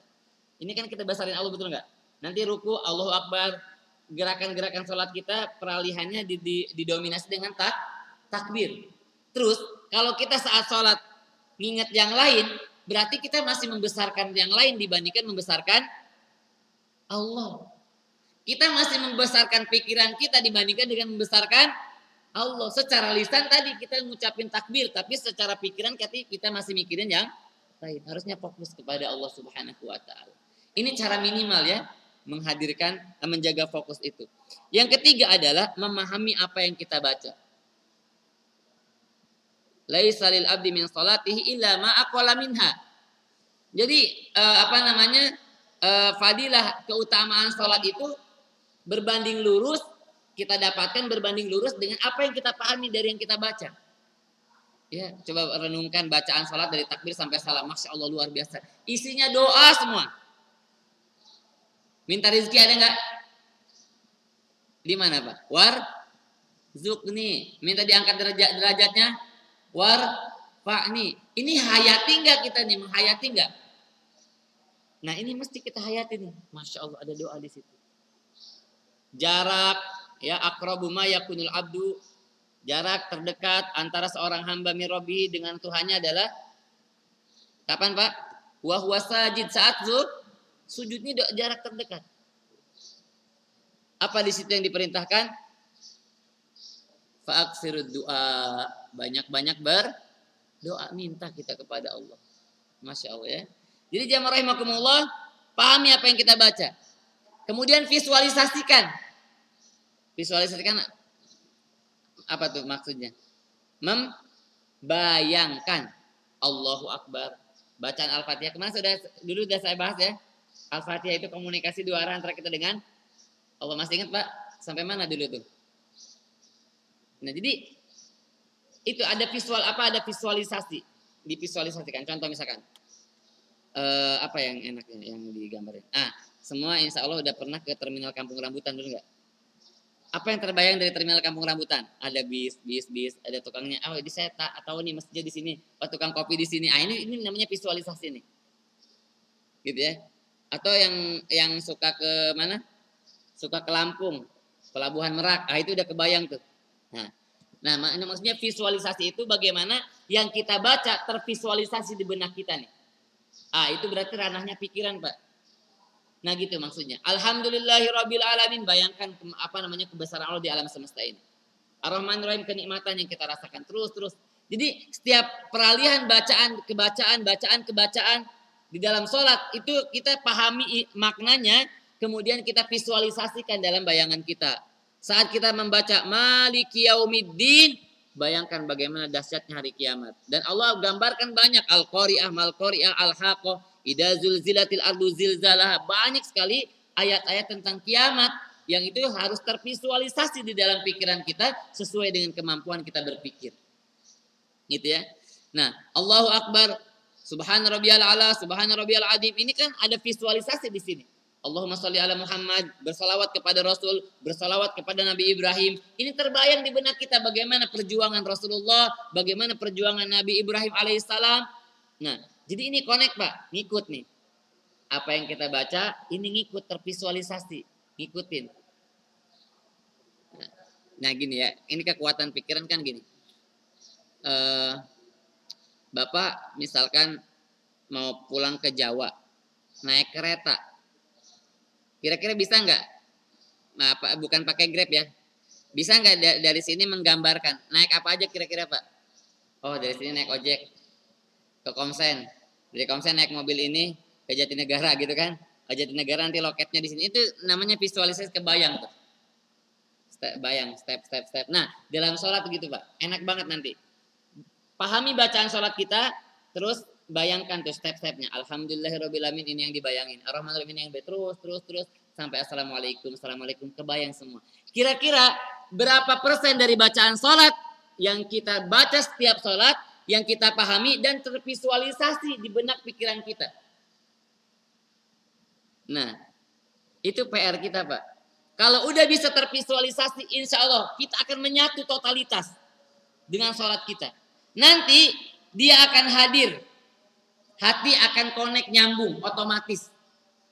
Speaker 1: Ini kan kita besarin Allah, betul nggak? Nanti ruku, Allahu Akbar, gerakan-gerakan sholat kita, peralihannya didominasi dengan takbir. Terus, kalau kita saat sholat nginget yang lain, berarti kita masih membesarkan yang lain dibandingkan membesarkan Allah. Kita masih membesarkan pikiran kita dibandingkan dengan membesarkan Allah. Secara lisan tadi kita ngucapin takbir, tapi secara pikiran kita masih mikirin yang lain. Harusnya fokus kepada Allah Subhanahu wa Ta'ala. Ini cara minimal ya, menghadirkan, menjaga fokus itu. Yang ketiga adalah memahami apa yang kita baca. Laisa lil abdi min salatihi illa ma aqala minha. Jadi fadilah keutamaan salat itu berbanding lurus, kita dapatkan berbanding lurus dengan apa yang kita pahami dari yang kita baca. Ya, coba renungkan bacaan salat dari takbir sampai salam, Masya Allah luar biasa. Isinya doa semua. Minta rezeki ada enggak? Di mana, Pak? Warzuqni. Minta diangkat derajatnya? Warfa'ni. Ini hayati enggak kita nih? Menghayati enggak? Nah, ini mesti kita hayati nih. Masya Allah ada doa di situ. Jarak, ya, aqrabu ma yakunul abdu. Jarak terdekat antara seorang hamba min Rabbihi dengan Tuhannya adalah kapan, Pak? Wa huwa sajid, saat sujud ini jarak terdekat. Apa di situ yang diperintahkan? Fa'aksirud doa, banyak-banyak berdoa, minta kita kepada Allah. Masya Allah ya. Jadi jamaah rahimakumullah, pahami apa yang kita baca. Kemudian visualisasikan. Visualisasikan apa tuh maksudnya? Membayangkan Allahu Akbar. Bacaan Al-Fatihah. Kemana dulu sudah saya bahas ya. Al-Fatihah itu komunikasi dua arah antara kita dengan Allah. Masih ingat Pak? Sampai mana dulu tuh? Nah jadi itu ada ada visualisasi. Divisualisasikan. Contoh misalkan. Apa yang enaknya yang digambarin? Semua insya Allah udah pernah ke terminal Kampung Rambutan dulu nggak? Apa yang terbayang dari terminal Kampung Rambutan? Ada bis, ada tukangnya. Oh, di saya tahu nih masjid di sini, tukang kopi di sini. Ini namanya visualisasi nih. Gitu ya. Atau yang suka ke mana? Suka ke Lampung, Pelabuhan Merak. Itu udah kebayang tuh. Nah, maksudnya visualisasi itu bagaimana yang kita baca tervisualisasi di benak kita nih. Itu berarti ranahnya pikiran, Pak. Nah gitu maksudnya. Alhamdulillahirabbil alamin, bayangkan kebesaran Allah di alam semesta ini. Ar-Rahmanir Rahim, kenikmatan yang kita rasakan terus. Jadi setiap peralihan bacaan di dalam sholat itu kita pahami maknanya, kemudian kita visualisasikan dalam bayangan kita. Saat kita membaca Maliki Yaumiddin, bayangkan bagaimana dahsyatnya hari kiamat. Dan Allah gambarkan banyak, Al-Qari'ah, Mal-Qari'ah, Al-Haqqah, Idza zulzilatil ardu zilzalaha. Banyak sekali ayat-ayat tentang kiamat yang itu harus tervisualisasi di dalam pikiran kita sesuai dengan kemampuan kita berpikir. Gitu ya. Nah, Allahu Akbar, Subhana rabbiyal a'la, Subhana rabbiyal azim. Ini kan ada visualisasi di sini. Allahumma sholli ala Muhammad, bersalawat kepada Rasul, bersalawat kepada Nabi Ibrahim. Ini terbayang di benak kita bagaimana perjuangan Rasulullah, bagaimana perjuangan Nabi Ibrahim alaihissalam. Nah, jadi ini connect Pak, ngikut nih. Apa yang kita baca, ini ngikut, tervisualisasi, ngikutin. Nah gini ya, ini kekuatan pikiran kan gini. Bapak misalkan mau pulang ke Jawa, naik kereta. Kira-kira bisa nggak? Nah, bukan pakai Grab ya. Bisa nggak dari sini menggambarkan, naik apa aja kira-kira Pak? Oh dari sini naik ojek ke Komsen, dari Komsen naik mobil ini ke Jatinegara gitu kan, ke Jatinegara nanti loketnya di sini. Itu namanya visualisasi, kebayang tuh. bayang step. Nah, dalam sholat begitu Pak, enak banget nanti. Pahami bacaan sholat kita, terus bayangkan tuh step-stepnya. Alhamdulillahirobbilalamin, ini yang dibayangin. Ar-Rahmanir-Rahim ini yang terus sampai assalamualaikum, kebayang semua. Kira-kira berapa persen dari bacaan sholat yang kita baca setiap sholat, yang kita pahami dan tervisualisasi di benak pikiran kita? Nah, itu PR kita Pak. Kalau udah bisa tervisualisasi, insya Allah kita akan menyatu totalitas dengan sholat kita. Nanti dia akan hadir, hati akan connect, nyambung otomatis.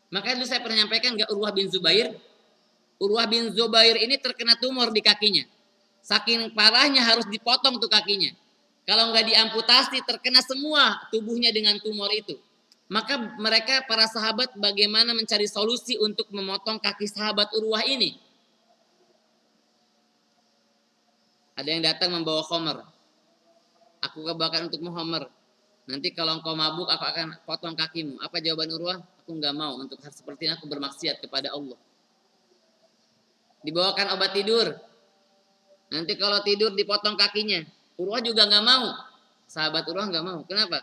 Speaker 1: Makanya dulu saya pernah nyampaikan nggak, Urwah bin Zubair ini terkena tumor di kakinya. Saking parahnya harus dipotong tuh kakinya. Kalau nggak diamputasi, terkena semua tubuhnya dengan tumor itu. Maka mereka para sahabat bagaimana mencari solusi untuk memotong kaki sahabat Urwah ini. Ada yang datang membawa khomer. Aku kebakan untuk Muhammad. Nanti kalau engkau mabuk, aku akan potong kakimu. Apa jawaban Urwah? Aku nggak mau, untuk hal seperti ini aku bermaksiat kepada Allah. Dibawakan obat tidur. Nanti kalau tidur dipotong kakinya. Urwah juga nggak mau. Sahabat Urwah nggak mau. Kenapa?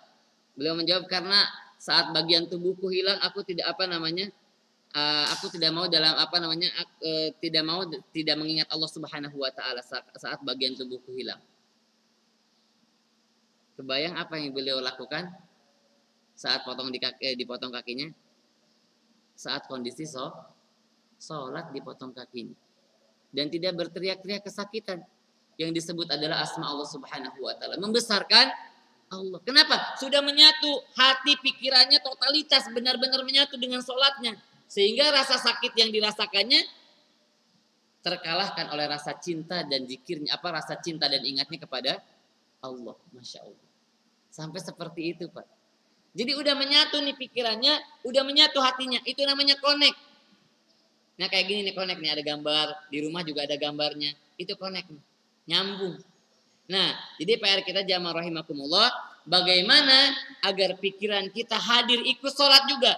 Speaker 1: Beliau menjawab, karena saat bagian tubuhku hilang, aku tidak aku tidak mau tidak mengingat Allah Subhanahu Wa Taala saat bagian tubuhku hilang. Kebayang apa yang beliau lakukan saat dipotong kakinya? Saat kondisi sholat dipotong kakinya. Dan tidak berteriak-teriak kesakitan. Yang disebut adalah asma Allah Subhanahu Wa Taala. Membesarkan Allah. Kenapa? Sudah menyatu hati pikirannya, totalitas benar-benar menyatu dengan sholatnya. Sehingga rasa sakit yang dirasakannya terkalahkan oleh rasa cinta dan zikirnya. Rasa cinta dan ingatnya kepada Allah. Masya Allah. Sampai seperti itu Pak. Jadi udah menyatu nih pikirannya, udah menyatu hatinya. Itu namanya connect. Nah kayak gini nih connect nih, ada gambar. Di rumah juga ada gambarnya. Itu connect nih. Nyambung. Nah jadi PR kita jamaah rahimakumullah. Bagaimana agar pikiran kita hadir ikut sholat juga.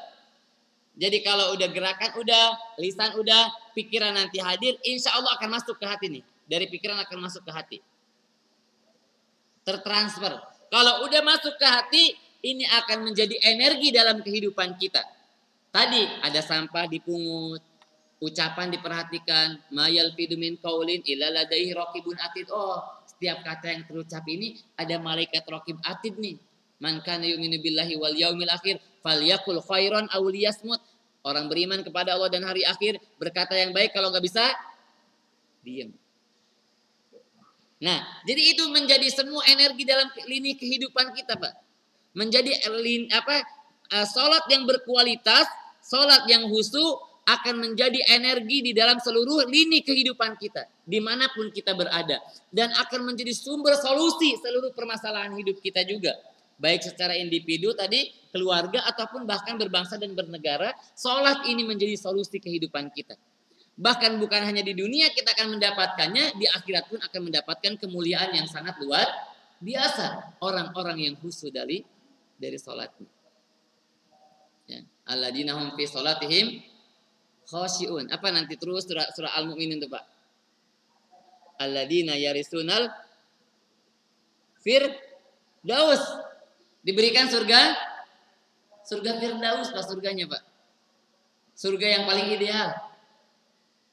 Speaker 1: Jadi kalau udah gerakan udah, lisan udah, pikiran nanti hadir, insya Allah akan masuk ke hati nih. Dari pikiran akan masuk ke hati. Tertransfer. Kalau udah masuk ke hati, ini akan menjadi energi dalam kehidupan kita. Tadi ada sampah dipungut, ucapan diperhatikan, mayal fidumin kaulin illa ladaihi raqibun atid. Oh, setiap kata yang terucap ini ada malaikat raqib atid nih. Man kana yu'minu billahi wal yaumil akhir falyakul khairan aw liyasmut. Orang beriman kepada Allah dan hari akhir berkata yang baik, kalau nggak bisa diam. Nah, jadi itu menjadi semua energi dalam lini kehidupan kita, Pak. Menjadi salat yang berkualitas, salat yang khusyuk akan menjadi energi di dalam seluruh lini kehidupan kita, dimanapun kita berada, dan akan menjadi sumber solusi seluruh permasalahan hidup kita juga, baik secara individu tadi, keluarga ataupun bahkan berbangsa dan bernegara. Salat ini menjadi solusi kehidupan kita. Bahkan bukan hanya di dunia kita akan mendapatkannya, di akhirat pun akan mendapatkan kemuliaan yang sangat luar biasa. Orang-orang yang khusyuk dari salatnya. Ya. Alladzina hum fi salatihim khashi'un. Apa nanti terus surah Al-Mu'minun itu Pak? Alladzina yarisunal firdaus. Diberikan surga Firdaus Pak, surganya Pak. Surga yang paling ideal.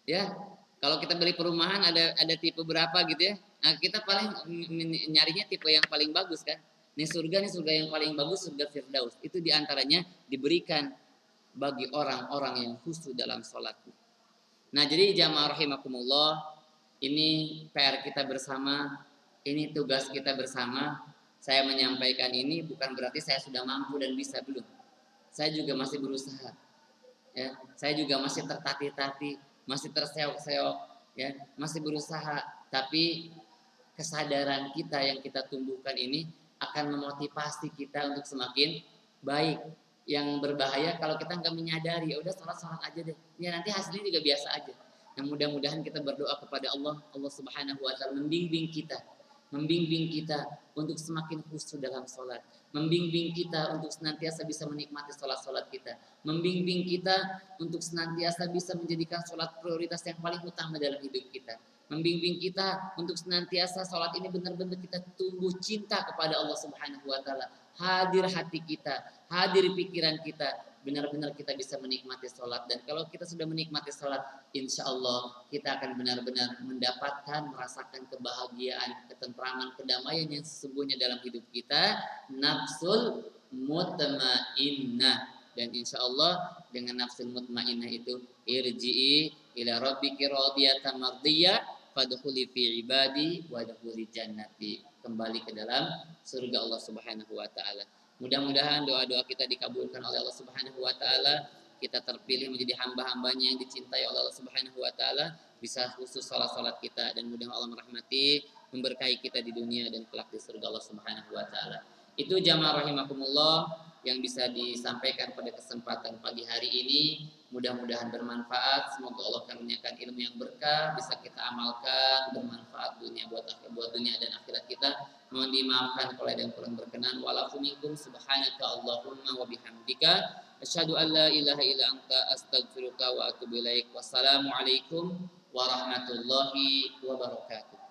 Speaker 1: Ya, kalau kita beli perumahan ada tipe berapa gitu ya. Nah, kita paling nyarinya tipe yang paling bagus kan. Nih surga yang paling bagus, surga Firdaus. Itu diantaranya diberikan bagi orang-orang yang khusyuk dalam sholat. Nah, jadi jamaah rahimakumullah, ini PR kita bersama, ini tugas kita bersama. Saya menyampaikan ini bukan berarti saya sudah mampu dan bisa, belum. Saya juga masih berusaha. Ya, saya juga masih tertatih-tatih, masih terseok-seok, ya, masih berusaha. Tapi kesadaran kita yang kita tumbuhkan ini akan memotivasi kita untuk semakin baik. Yang berbahaya kalau kita nggak menyadari, ya udah sholat aja deh. Ya nanti hasilnya juga biasa aja. Yang mudah-mudahan kita berdoa kepada Allah Subhanahu Wa Taala membimbing kita, membimbing kita untuk semakin khusyuk dalam sholat, membimbing kita untuk senantiasa bisa menikmati sholat-sholat kita, membimbing kita untuk senantiasa bisa menjadikan sholat prioritas yang paling utama dalam hidup kita, membimbing kita untuk senantiasa sholat ini benar-benar kita tumbuh cinta kepada Allah Subhanahu wa Ta'ala, hadir hati kita, hadir pikiran kita, benar-benar kita bisa menikmati sholat. Dan kalau kita sudah menikmati sholat, insya Allah kita akan benar-benar mendapatkan, merasakan kebahagiaan, ketentraman, kedamaian yang sesungguhnya dalam hidup kita, nafsul mutmainnah. Dan insya Allah dengan nafsul mutmainnah itu, irji'i ila rabbiki radiyatan mardiyah fadkhuli fi ibadi wadkhuli jannati, kembali ke dalam surga Allah Subhanahu wa Ta'ala. Mudah-mudahan doa-doa kita dikabulkan oleh Allah Subhanahu wa Ta'ala, kita terpilih menjadi hamba-hambanya yang dicintai oleh Allah Subhanahu wa Ta'ala, bisa khusus salat-salat kita, dan mudah Allah merahmati, memberkahi kita di dunia dan kelak di surga Allah Subhanahu wa Ta'ala. Itu jamaah rahimakumullah yang bisa disampaikan pada kesempatan pagi hari ini. Mudah-mudahan bermanfaat. Semoga Allah karuniakan ilmu yang berkah, bisa kita amalkan, bermanfaat dunia buat dunia dan akhirat kita. Mohon dimaafkan kalau ada yang kurang berkenan. Walafu minkum subhanaka Allahumma wa bihamdika asyhadu an la ilaha illa anta astaghfiruka wa atubu ilaik. Wassalamualaikum warahmatullahi wabarakatuh.